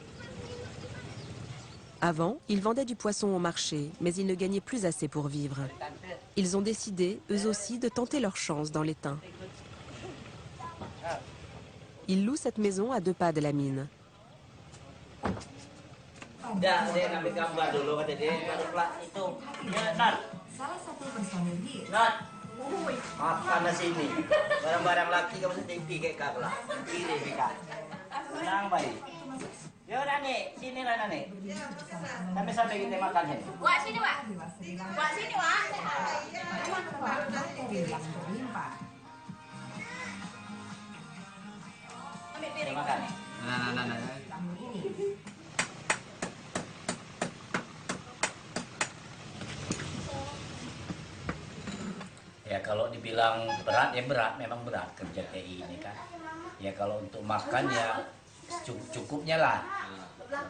Avant, ils vendaient du poisson au marché, mais ils ne gagnaient plus assez pour vivre. Ils ont décidé, eux aussi, de tenter leur chance dans l'étain. Ils louent cette maison à 2 pas de la mine. Ya, dia ngambil gambar dulu kata dia, baru pelak itu. Ya, Nat. Salah satu personil di. Nat. Makan nasi ini. Barang-barang laki kamu setinggi kayak kakak. Kiri Mika. Senang baik. Ya udah nih, sini lah nih. Sampai kita makan ini. Wah, sini, Wak. Wak, sini, Wak. Ambil piring makan. Nah. Ya kalau dibilang berat ya berat, memang berat kerja TI ini kan. Ya kalau untuk makan ya cukupnya lah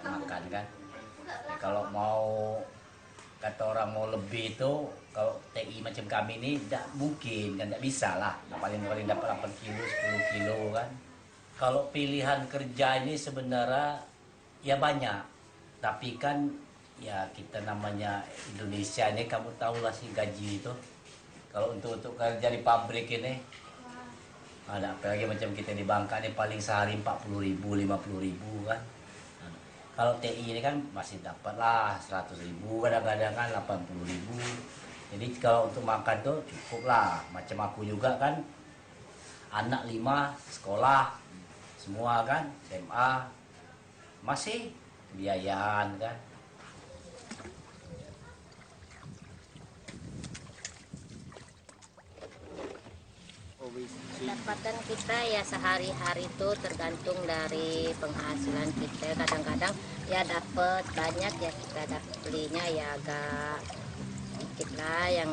makan kan. Ya, kalau mau kata orang mau lebih itu, kalau TI macam kami ini tidak mungkin kan, tidak bisa lah. Paling dapat 8 kilo, 10 kilo kan. Kalau pilihan kerja ini sebenarnya ya banyak, tapi kan ya kita namanya Indonesia ini, kamu tahu lah sih gaji itu. Kalau untuk kerja di pabrik ini, ada apalagi macam kita di Bangka ini paling sehari 40.000, 50.000 kan. Kalau TI ini kan masih dapat lah 100.000, kadang-kadang kan 80.000. Jadi kalau untuk makan tuh cukup lah. Macam aku juga kan, anak 5 sekolah, semua kan SMA, masih kebiayaan kan. Pendapatan kita ya sehari-hari itu tergantung dari penghasilan kita. Kadang-kadang ya dapat banyak ya kita belinya ya agak sedikit lah yang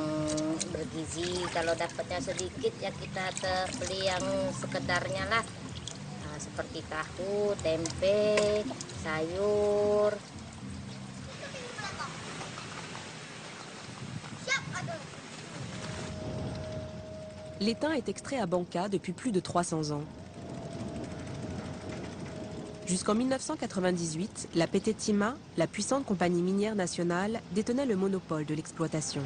bergizi. Kalau dapatnya sedikit ya kita beli yang sekedarnya lah. Nah, seperti tahu, tempe, sayur. L'étain est extrait à Banca depuis plus de 300 ans. Jusqu'en 1998, la Petetima, la puissante compagnie minière nationale, détenait le monopole de l'exploitation.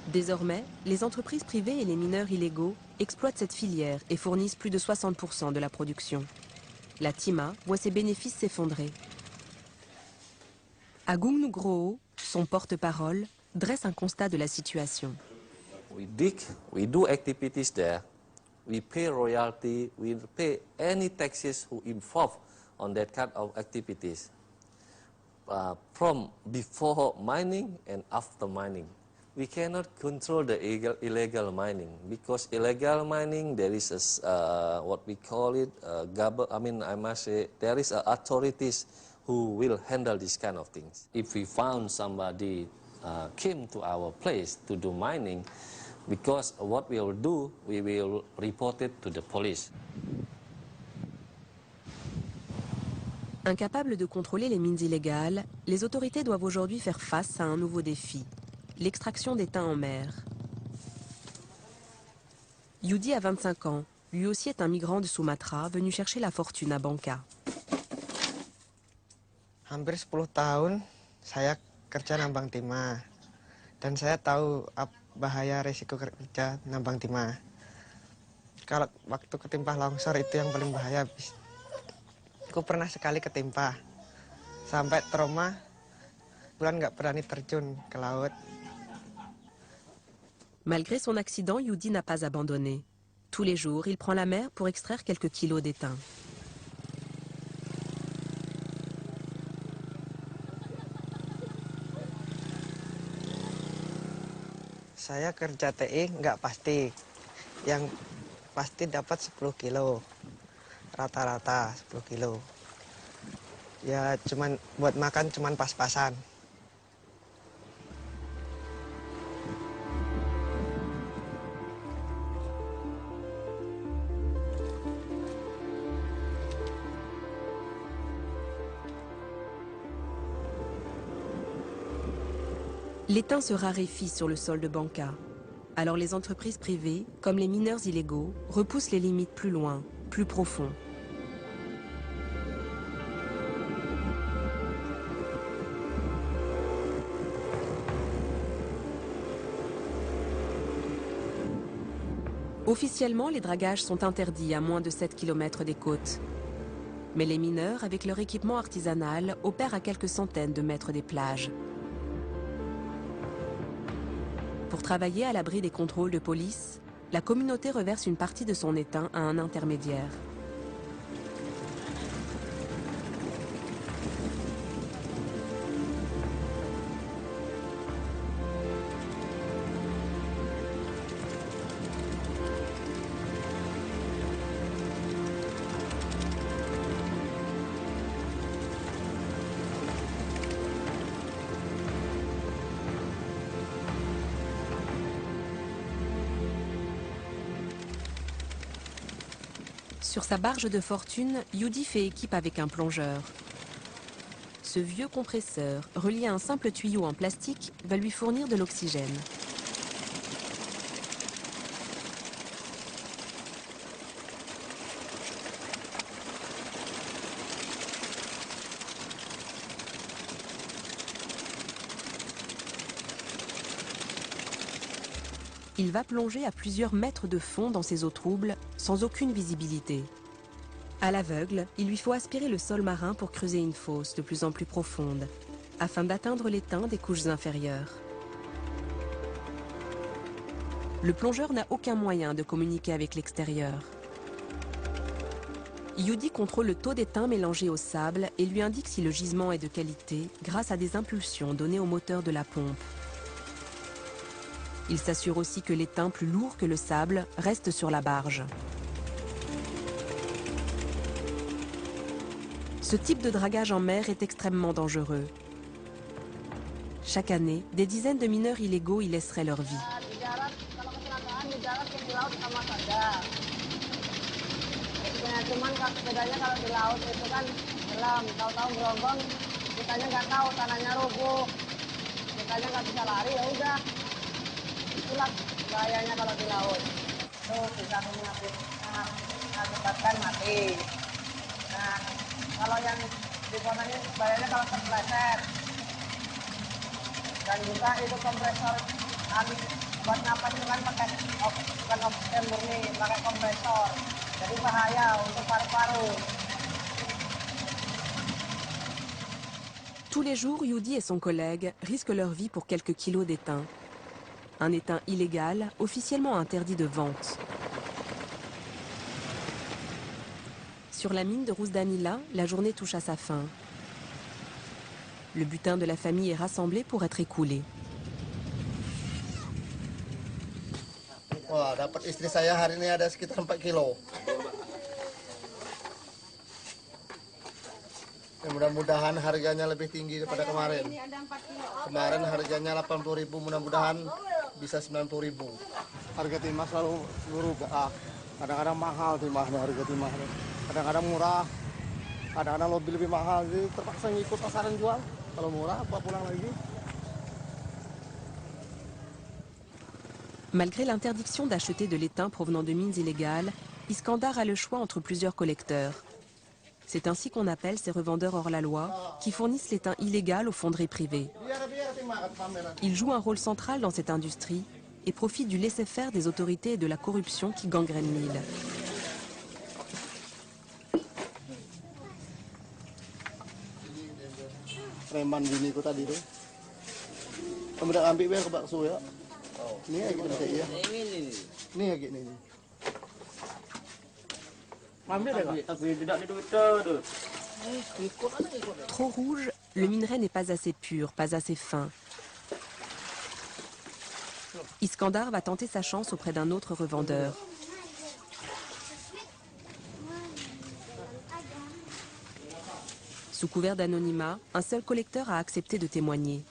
Désormais, les entreprises privées et les mineurs illégaux exploitent cette filière et fournissent plus de 60% de la production. La Tima voit ses bénéfices s'effondrer. Agung Nugroho, son porte-parole, dresse un constat de la situation. We dig, we do activities there, we pay royalty, we pay any taxes who involved on that kind of activities, from before mining and after mining. We cannot control the illegal mining, because illegal mining there is a, what we call it, I must say, there is authorities who will handle this kind of things. If we found somebody came to our place to do mining, because what we will do, we will report it to the police. Incapables de contrôler les mines illégales, les autorités doivent aujourd'hui faire face à un nouveau défi, l'extraction d'étain en mer. Yudi a 25 ans, lui aussi est un migrant de Sumatra venu chercher la fortune à Banca. Hampir 10 tahun saya kerja nambang timah dan saya tahu bahaya resiko kerja nambang timah. Kalau waktu ketimpa longsor itu yang paling bahaya. Aku pernah sekali ketimpa sampai trauma, bulan nggak berani terjun ke laut. Malgré son accident, Yudi n'a pas abandonné. Tous les jours, il prend la mer pour extraire quelques kilos d'étain. Saya kerja TI nggak pasti, yang pasti dapat 10 kilo, rata-rata 10 kilo. Ya cuman buat makan cuman pas-pasan. L'étain se raréfie sur le sol de Banca. Alors les entreprises privées, comme les mineurs illégaux, repoussent les limites plus loin, plus profond. Officiellement, les dragages sont interdits à moins de 7 km des côtes. Mais les mineurs, avec leur équipement artisanal, opèrent à quelques centaines de mètres des plages. Pour travailler à l'abri des contrôles de police, la communauté reverse une partie de son étain à un intermédiaire. Sur sa barge de fortune, Yudi fait équipe avec un plongeur. Ce vieux compresseur, relié à un simple tuyau en plastique, va lui fournir de l'oxygène. Il va plonger à plusieurs mètres de fond dans ces eaux troubles, sans aucune visibilité. À l'aveugle, il lui faut aspirer le sol marin pour creuser une fosse de plus en plus profonde, afin d'atteindre l'étain des couches inférieures. Le plongeur n'a aucun moyen de communiquer avec l'extérieur. Yudi contrôle le taux d'étain mélangé au sable et lui indique si le gisement est de qualité grâce à des impulsions données au moteur de la pompe. Il s'assure aussi que l'étain plus lourd que le sable reste sur la barge. Ce type de dragage en mer est extrêmement dangereux. Chaque année, des dizaines de mineurs illégaux y laisseraient leur vie. Itulah bahayanya kalau di laut. Tuh bisa mengakibatkan mati. Nah, kalau yang di sana ini bahayanya kalau terpeleset. Dan juga itu kompresor buat napas itu kan pakai bukan oksigen murni, pakai kompresor. Jadi bahaya untuk paru-paru. Tous les jours, Yudi et son collègue risquent leur vie pour quelques kilos d'étain. Un étain illégal, officiellement interdit de vente. Sur la mine de Rouzdanila, la journée touche à sa fin. Le butin de la famille est rassemblé pour être écoulé. Wah, dapat istri saya hari ini ada sekitar 4 kilo. Mudah-mudahan harganya lebih tinggi daripada kemarin. Kemarin harganya 80.000, mudah-mudahan bisa 90.000. Harga timah selalu berubah. Kadang-kadang mahal timahnya, harga timahnya. Kadang-kadang murah, kadang-kadang lebih mahal. Jadi terpaksa ngikut pasaran jual. Kalau murah, apa pulang lagi. Malgré l'interdiction d'acheter de l'étain provenant de mines illégales, Iskandar a le choix entre plusieurs collecteurs. C'est ainsi qu'on appelle ces revendeurs hors la loi qui fournissent l'étain illégal aux fonderies privées. Ils jouent un rôle central dans cette industrie et profitent du laisser-faire des autorités et de la corruption qui gangrène l'île. Preman bini ko tadi tuh. Kamu udah ambil biar ke bakso ya. Ini lagi bisa iya. Ini lagi nih. Trop rouge, le minerai n'est pas assez pur, pas assez fin. Iskandar va tenter sa chance auprès d'un autre revendeur. Sous couvert d'anonymat, un seul collecteur a accepté de témoigner.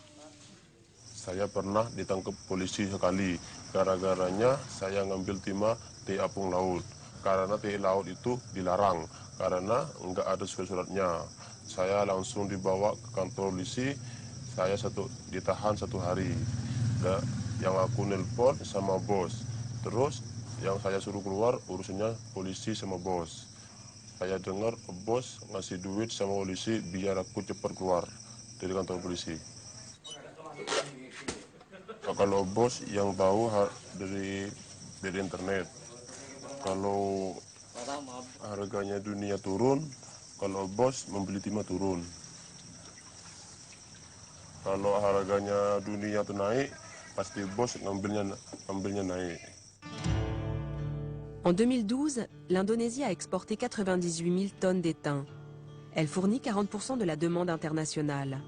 Saya pernah ditangkap polisi sekali. Gara-garanya saya ngambil timah di apung laut. Karena di laut itu dilarang. Karena nggak ada surat-suratnya. Saya langsung dibawa ke kantor polisi. Saya ditahan 1 hari. Yang aku nelpon sama bos. Terus yang saya suruh keluar urusannya polisi sama bos. Saya dengar bos ngasih duit sama polisi biar aku cepat keluar dari kantor polisi. Kalau bos yang tahu dari internet. Kalau harganya dunia turun, kalau bos membeli timah turun. Kalau harganya dunia itu naik, pasti bos ngambilnya naik. En 2012, l'Indonésie a exporté 98 000 tonnes d'étain. Elle fournit 40% de la demande internationale.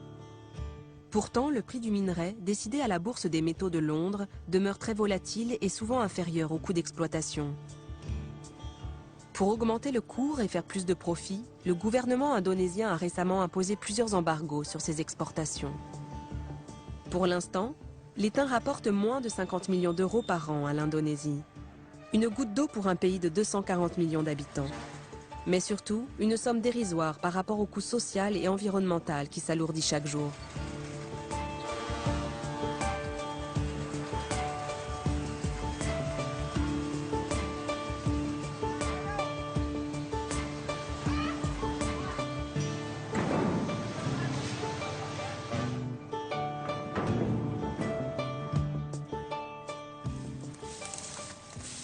Pourtant, le prix du minerai, décidé à la Bourse des métaux de Londres, demeure très volatile et souvent inférieur au coût d'exploitation. Pour augmenter le cours et faire plus de profit, le gouvernement indonésien a récemment imposé plusieurs embargos sur ses exportations. Pour l'instant, l'étain rapporte moins de 50 millions d'euros par an à l'Indonésie. Une goutte d'eau pour un pays de 240 millions d'habitants. Mais surtout, une somme dérisoire par rapport au coût social et environnemental qui s'alourdit chaque jour.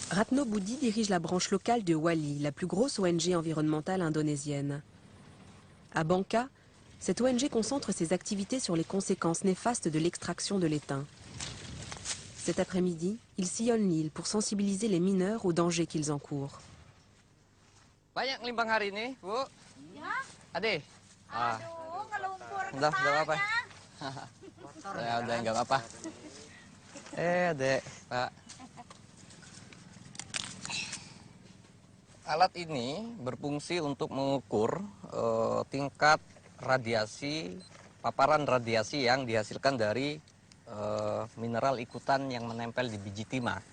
Ratno Budi dirige la branche locale de WALI, la plus grosse ONG environnementale indonésienne. À Bangka, cette ONG concentre ses activités sur les conséquences néfastes de l'extraction de l'étain. Cet après-midi, il sillonne l'île pour sensibiliser les mineurs aux dangers qu'ils encourent. Banyak ngelimbang hari ini, Bu? Ya. Ade? Aduh, ngelumpur Udah apa-apa. Ya udah nggak apa-apa. Adek, Pak. Alat ini berfungsi untuk mengukur tingkat radiasi, paparan radiasi yang dihasilkan dari mineral ikutan yang menempel di biji timah.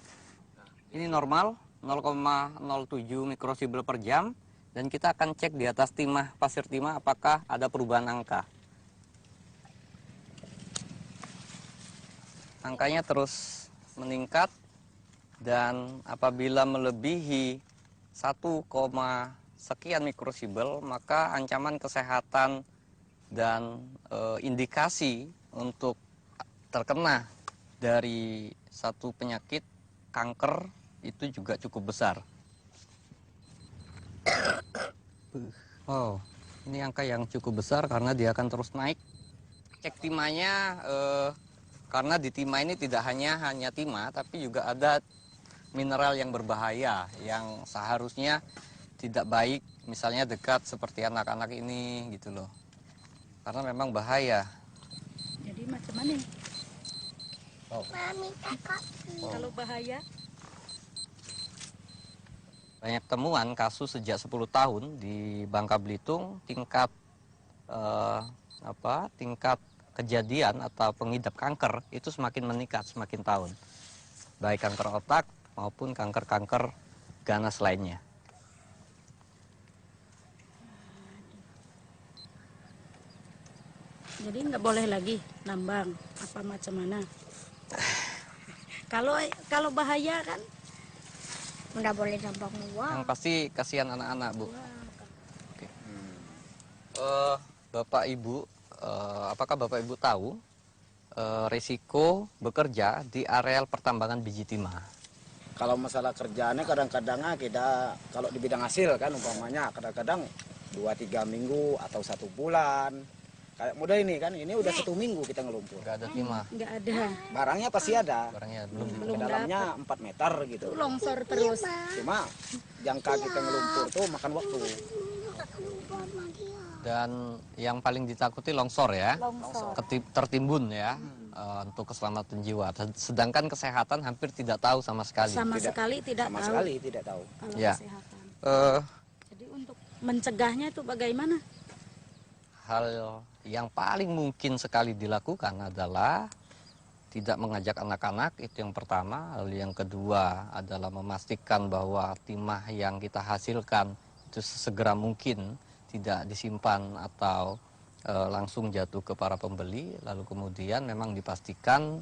Ini normal, 0,07 mikrosiebel per jam, dan kita akan cek di atas timah, pasir timah, apakah ada perubahan angka. Angkanya terus meningkat, dan apabila melebihi 1, sekian mikrosiebel, maka ancaman kesehatan dan indikasi untuk terkena dari satu penyakit kanker itu juga cukup besar. Oh, ini angka yang cukup besar karena dia akan terus naik. Cek timahnya, karena di timah ini tidak hanya timah, tapi juga ada mineral yang berbahaya, yang seharusnya tidak baik, misalnya dekat seperti anak-anak ini gitu loh. Karena memang bahaya. Jadi macam mana? Mami, kakak. Kalau bahaya? Banyak temuan kasus sejak 10 tahun di Bangka Belitung, tingkat tingkat kejadian atau pengidap kanker itu semakin meningkat semakin tahun. Baik kanker otak maupun kanker-kanker ganas lainnya. Jadi nggak boleh lagi nambang apa macam mana? Kalau bahaya kan nggak boleh nambang uang. Yang pasti kasihan anak-anak, Bu. Oke. Bapak Ibu, apakah Bapak Ibu tahu risiko bekerja di areal pertambangan biji timah? Kalau masalah kerjaannya kadang-kadang kita kalau di bidang hasil kan umpamanya kadang-kadang 2-3 minggu atau 1 bulan. Kayak mudah ini kan, ini udah 1 minggu kita ngelumpur. Nggak ada timah. Nggak ada. Barangnya pasti ada. Barangnya Ke dalamnya 4 meter gitu. Longsor terus. Cuma jangka kita ngelumpur tuh makan waktu. Dan yang paling ditakuti longsor ya, tertimbun ya, untuk keselamatan jiwa. Sedangkan kesehatan hampir tidak tahu sama sekali. Sama sekali tidak tahu. Kalau ya. kesehatan. Jadi untuk mencegahnya itu bagaimana? Hal yang paling mungkin sekali dilakukan adalah tidak mengajak anak-anak, itu yang pertama. Lalu yang kedua adalah memastikan bahwa timah yang kita hasilkan itu sesegera mungkin tidak disimpan atau langsung jatuh ke para pembeli. Lalu kemudian memang dipastikan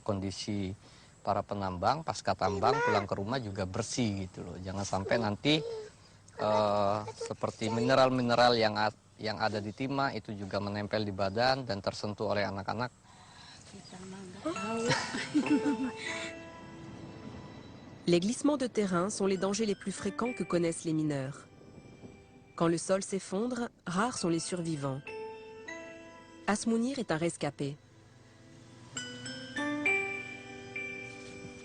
kondisi para penambang pasca tambang pulang ke rumah juga bersih gitu loh. Jangan sampai nanti seperti mineral-mineral yang ada di timah itu juga menempel di badan dan tersentuh oleh anak-anak. Les glissements de terrain sont les dangers les plus fréquents que connaissent les mineurs. Quand le sol s'effondre, rares sont les survivants. Asmunir est un rescapé.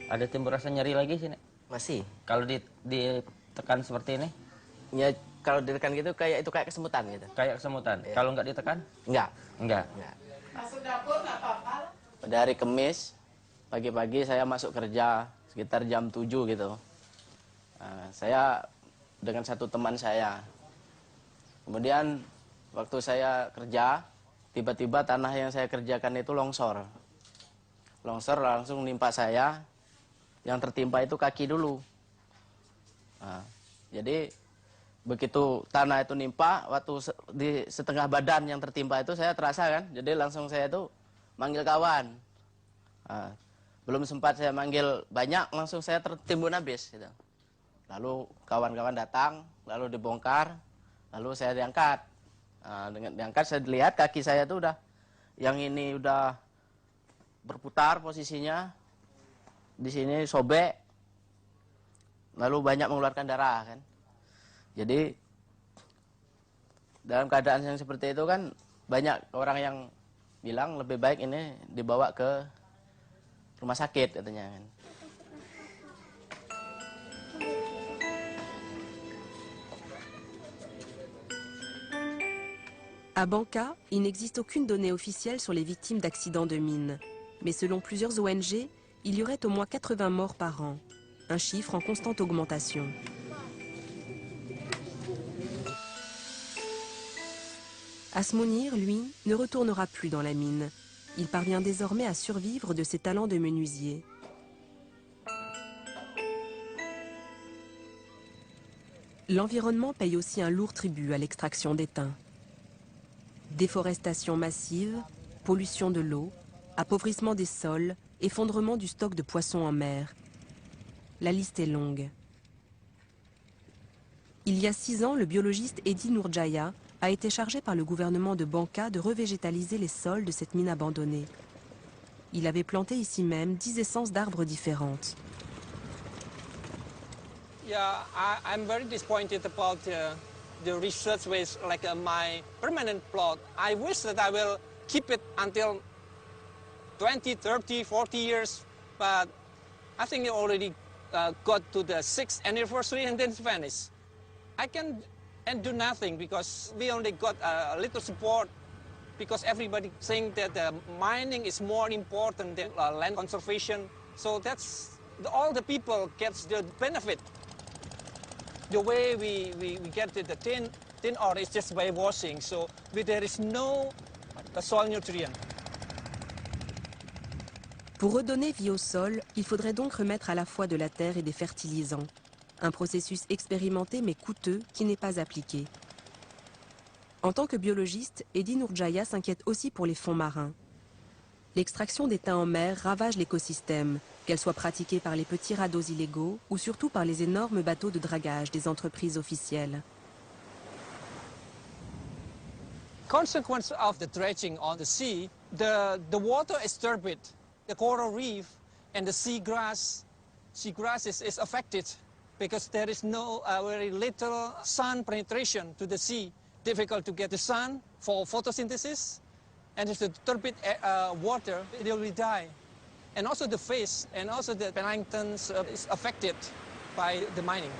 Ada timbul rasa nyeri lagi sih, Nek? Masih. Kalau ditekan seperti ini? Ya, kalau ditekan gitu kayak kesemutan gitu. Kayak kesemutan. Ya. Kalau nggak ditekan? Enggak. Enggak. Masuk dapur nggak apa-apa. Pada hari Kamis, pagi-pagi saya masuk kerja sekitar jam 7 gitu. Saya dengan satu teman saya. Kemudian waktu saya kerja, tiba-tiba tanah yang saya kerjakan itu longsor. Longsor langsung menimpa saya. Yang tertimpa itu kaki dulu. Jadi begitu tanah itu nimpa, waktu di setengah badan yang tertimpa itu saya terasa kan, jadi langsung saya itu manggil kawan. Nah, belum sempat saya manggil banyak, langsung saya tertimbun habis. Gitu. Lalu kawan-kawan datang, lalu dibongkar, lalu saya diangkat. Nah, dengan diangkat saya lihat kaki saya itu udah, yang ini udah berputar posisinya, di sini sobek, lalu banyak mengeluarkan darah kan. Jadi dalam keadaan yang seperti itu kan banyak orang yang bilang lebih baik ini dibawa ke rumah sakit katanya kan. À Banka, il n'existe aucune donnée officielle sur les victimes d'accidents de mine. Mais selon plusieurs ONG, il y aurait au moins 80 morts par an. Un chiffre en constante augmentation. Asmonir, lui, ne retournera plus dans la mine. Il parvient désormais à survivre de ses talents de menuisier. L'environnement paye aussi un lourd tribut à l'extraction d'étain. Déforestation massive, pollution de l'eau, appauvrissement des sols, effondrement du stock de poissons en mer. La liste est longue. Il y a 6 ans, le biologiste Edi Nourjaya a été chargé par le gouvernement de Banka de revégétaliser les sols de cette mine abandonnée. Il avait planté ici même 10 essences d'arbres différentes. Yeah, I'm very disappointed about the research with my permanent plot. I wish that I will keep it until 20, 30, 40 years, but I think it already got to the 6th anniversary and then it's vanished. I can do nothing because we only got a little support because everybody think that mining is more important than land conservation. So that's all the people gets the benefit. The way we get the tin ore is just by washing, so there is no soil nutrient. Pour redonner vie au sol, il faudrait donc remettre à la fois de la terre et des fertilisants. Un processus expérimenté mais coûteux qui n'est pas appliqué. En tant que biologiste, Edi Nourjaya s'inquiète aussi pour les fonds marins. L'extraction d'étain en mer ravage l'écosystème, qu'elle soit pratiquée par les petits radeaux illégaux ou surtout par les énormes bateaux de dragage des entreprises officielles. Consequence of the dredging on the sea, the water is turbid. The coral reef and the seagrass is affected because there is no very little sun penetration to the sea. Difficult to get the sun for photosynthesis, and if the turbid water, it will die. And also the fish and also the plankton is affected by the mining.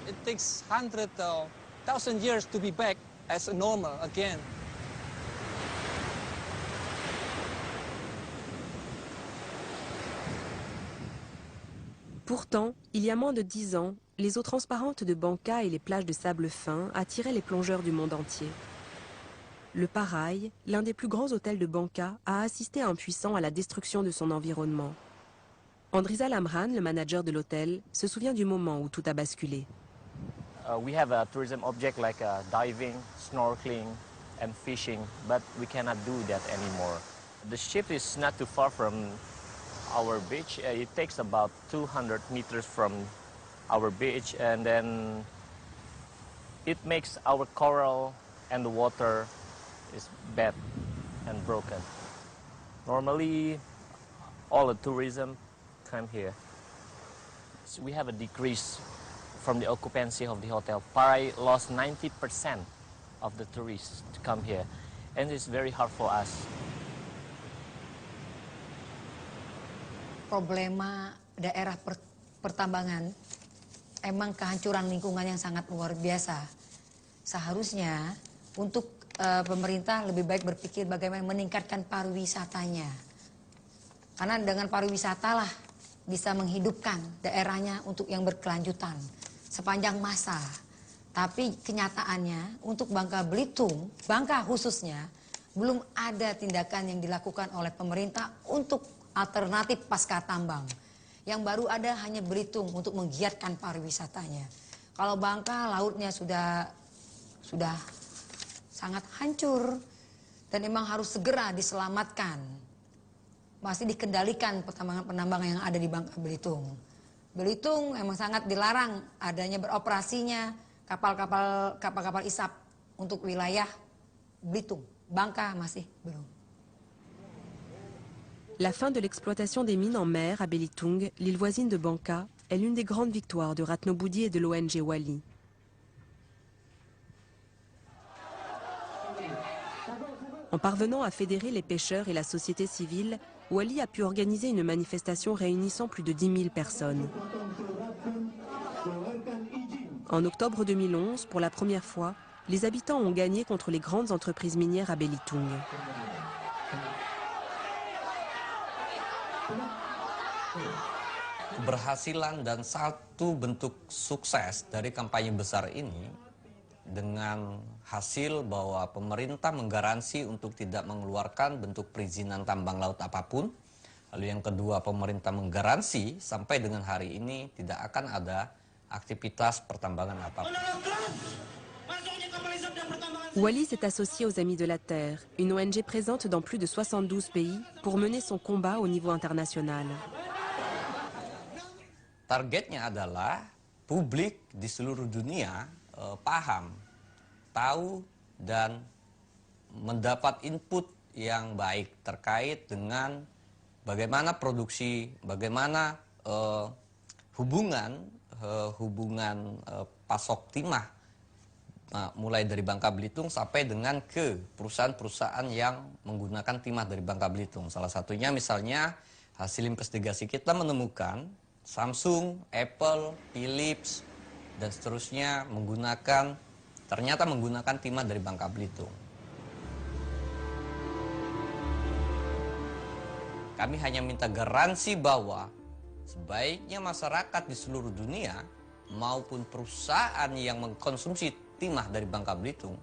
It takes 100 or 1,000 years to be back as normal again. Pourtant, il y a moins de 10 ans, les eaux transparentes de Banka et les plages de sable fin attiraient les plongeurs du monde entier. Le Paraï, l'un des plus grands hôtels de Banka, a assisté impuissant à la destruction de son environnement. Andrizal Amran, le manager de l'hôtel, se souvient du moment où tout a basculé. We have a tourism object like diving, snorkeling and fishing, but we cannot do that anymore. The ship is not too far from our beach. It takes about 200 meters from our beach, and then it makes our coral and the water is bad and broken. Normally, all the tourism come here. So we have a decrease from the occupancy of the hotel. Paraï lost 90% of the tourists to come here, and it's very hard for us. Problema daerah pertambangan, emang kehancuran lingkungan yang sangat luar biasa. Seharusnya untuk pemerintah lebih baik berpikir bagaimana meningkatkan pariwisatanya. Karena dengan pariwisata lah bisa menghidupkan daerahnya untuk yang berkelanjutan sepanjang masa. Tapi kenyataannya untuk Bangka Belitung, Bangka khususnya, belum ada tindakan yang dilakukan oleh pemerintah untuk alternatif pasca tambang. Yang baru ada hanya Belitung untuk menggiatkan pariwisatanya. Kalau Bangka lautnya sudah sangat hancur dan memang harus segera diselamatkan. Masih dikendalikan penambangan yang ada di Bangka Belitung. Belitung memang sangat dilarang adanya beroperasinya kapal-kapal isap untuk wilayah Belitung. Bangka masih belum. La fin de l'exploitation des mines en mer à Belitung, l'île voisine de Bangka, est l'une des grandes victoires de Ratno Budi et de l'ONG Wali. En parvenant à fédérer les pêcheurs et la société civile, Wali a pu organiser une manifestation réunissant plus de 10 000 personnes. En octobre 2011, pour la première fois, les habitants ont gagné contre les grandes entreprises minières à Belitung. Keberhasilan dan satu bentuk sukses dari kampanye besar ini dengan hasil bahwa pemerintah menggaransi untuk tidak mengeluarkan bentuk perizinan tambang laut apapun. Lalu yang kedua, pemerintah menggaransi sampai dengan hari ini tidak akan ada aktivitas pertambangan apapun. Wali s'est associé aux Amis de la Terre, une ONG présente dans plus de 72 pays pour mener son combat au niveau international. Targetnya adalah publik di seluruh dunia paham, tahu, dan mendapat input yang baik terkait dengan bagaimana produksi, bagaimana hubungan pasok timah mulai dari Bangka Belitung sampai dengan ke perusahaan-perusahaan yang menggunakan timah dari Bangka Belitung. Salah satunya misalnya hasil investigasi kita menemukan Samsung, Apple, Philips, dan seterusnya ternyata menggunakan timah dari Bangka Belitung. Kami hanya minta garansi bahwa sebaiknya masyarakat di seluruh dunia maupun perusahaan yang mengkonsumsi timah dari Bangka Belitung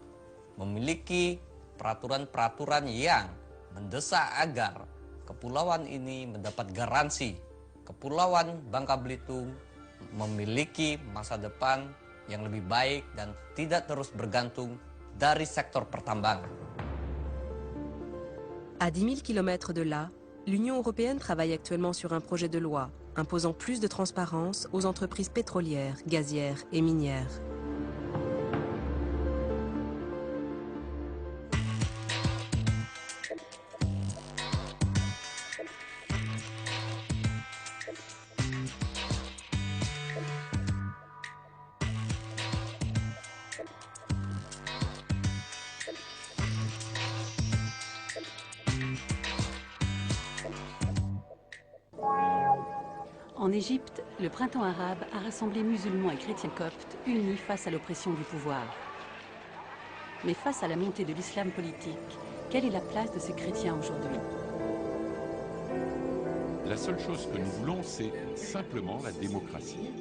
memiliki peraturan-peraturan yang mendesak agar kepulauan ini mendapat garansi. Kepulauan Bangka Belitung memiliki masa depan yang lebih baik dan tidak terus bergantung dari sektor pertambangan. À 10 000 km de là, l'Union européenne travaille actuellement sur un projet de loi imposant plus de transparence aux entreprises pétrolières, gazières et minières. En Égypte, le printemps arabe a rassemblé musulmans et chrétiens coptes unis face à l'oppression du pouvoir. Mais face à la montée de l'islam politique, quelle est la place de ces chrétiens aujourd'hui? La seule chose que nous voulons, c'est simplement la démocratie.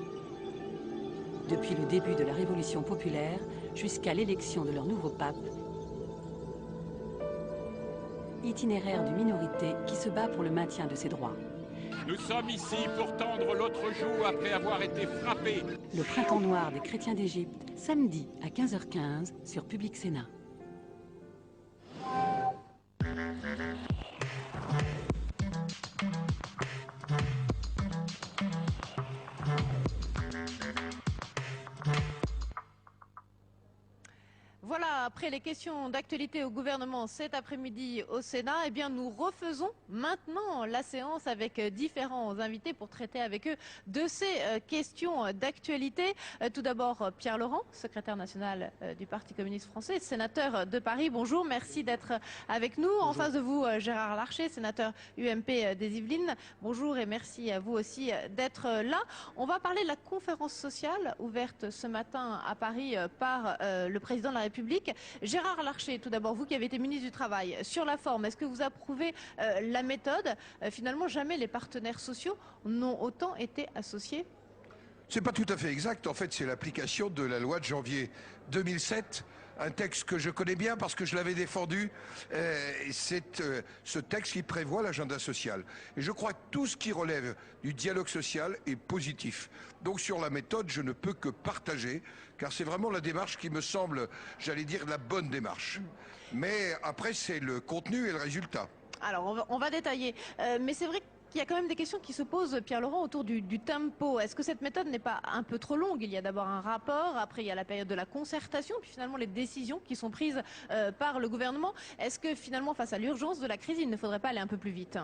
Depuis le début de la révolution populaire jusqu'à l'élection de leur nouveau pape, itinéraire d'une minorité qui se bat pour le maintien de ses droits. Nous sommes ici pour tendre l'autre joue après avoir été frappés. Le printemps noir des chrétiens d'Égypte, samedi à 15h15 sur Public Sénat. Voilà, après les questions d'actualité au gouvernement cet après-midi au Sénat, eh bien nous refaisons maintenant la séance avec différents invités pour traiter avec eux de ces questions d'actualité. Tout d'abord Pierre Laurent, secrétaire national du Parti communiste français, sénateur de Paris. Bonjour, merci d'être avec nous. Bonjour. En face de vous, Gérard Larcher, sénateur UMP des Yvelines. Bonjour et merci à vous aussi d'être là. On va parler de la conférence sociale ouverte ce matin à Paris par le président de la République. Gérard Larcher, tout d'abord, vous qui avez été ministre du Travail, sur la forme, est-ce que vous approuvez la méthode? Finalement, jamais les partenaires sociaux n'ont autant été associés. C'est pas tout à fait exact. En fait, c'est l'application de la loi de janvier 2007 un texte que je connais bien parce que je l'avais défendu. C'est ce texte qui prévoit l'agenda social. Et je crois que tout ce qui relève du dialogue social est positif. Donc sur la méthode, je ne peux que partager, car c'est vraiment la démarche qui me semble, j'allais dire, la bonne démarche. Mais après, c'est le contenu et le résultat. Alors, on va détailler. Mais c'est vrai qu'il y a quand même des questions qui se posent, Pierre-Laurent, autour du tempo. Est-ce que cette méthode n'est pas un peu trop longue? Il y a d'abord un rapport, après il y a la période de la concertation, puis finalement les décisions qui sont prises par le gouvernement. Est-ce que finalement, face à l'urgence de la crise, il ne faudrait pas aller un peu plus vite?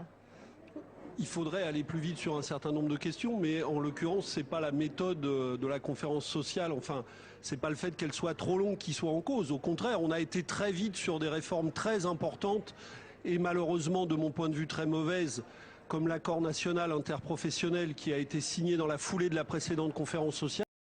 Il faudrait aller plus vite sur un certain nombre de questions, mais en l'occurrence, c'est pas la méthode de la conférence sociale. Enfin, c'est pas le fait qu'elle soit trop longue qui soit en cause. Au contraire, on a été très vite sur des réformes très importantes et malheureusement, de mon point de vue, très mauvaises, comme l'accord national interprofessionnel qui a été signé dans la foulée de la précédente conférence sociale.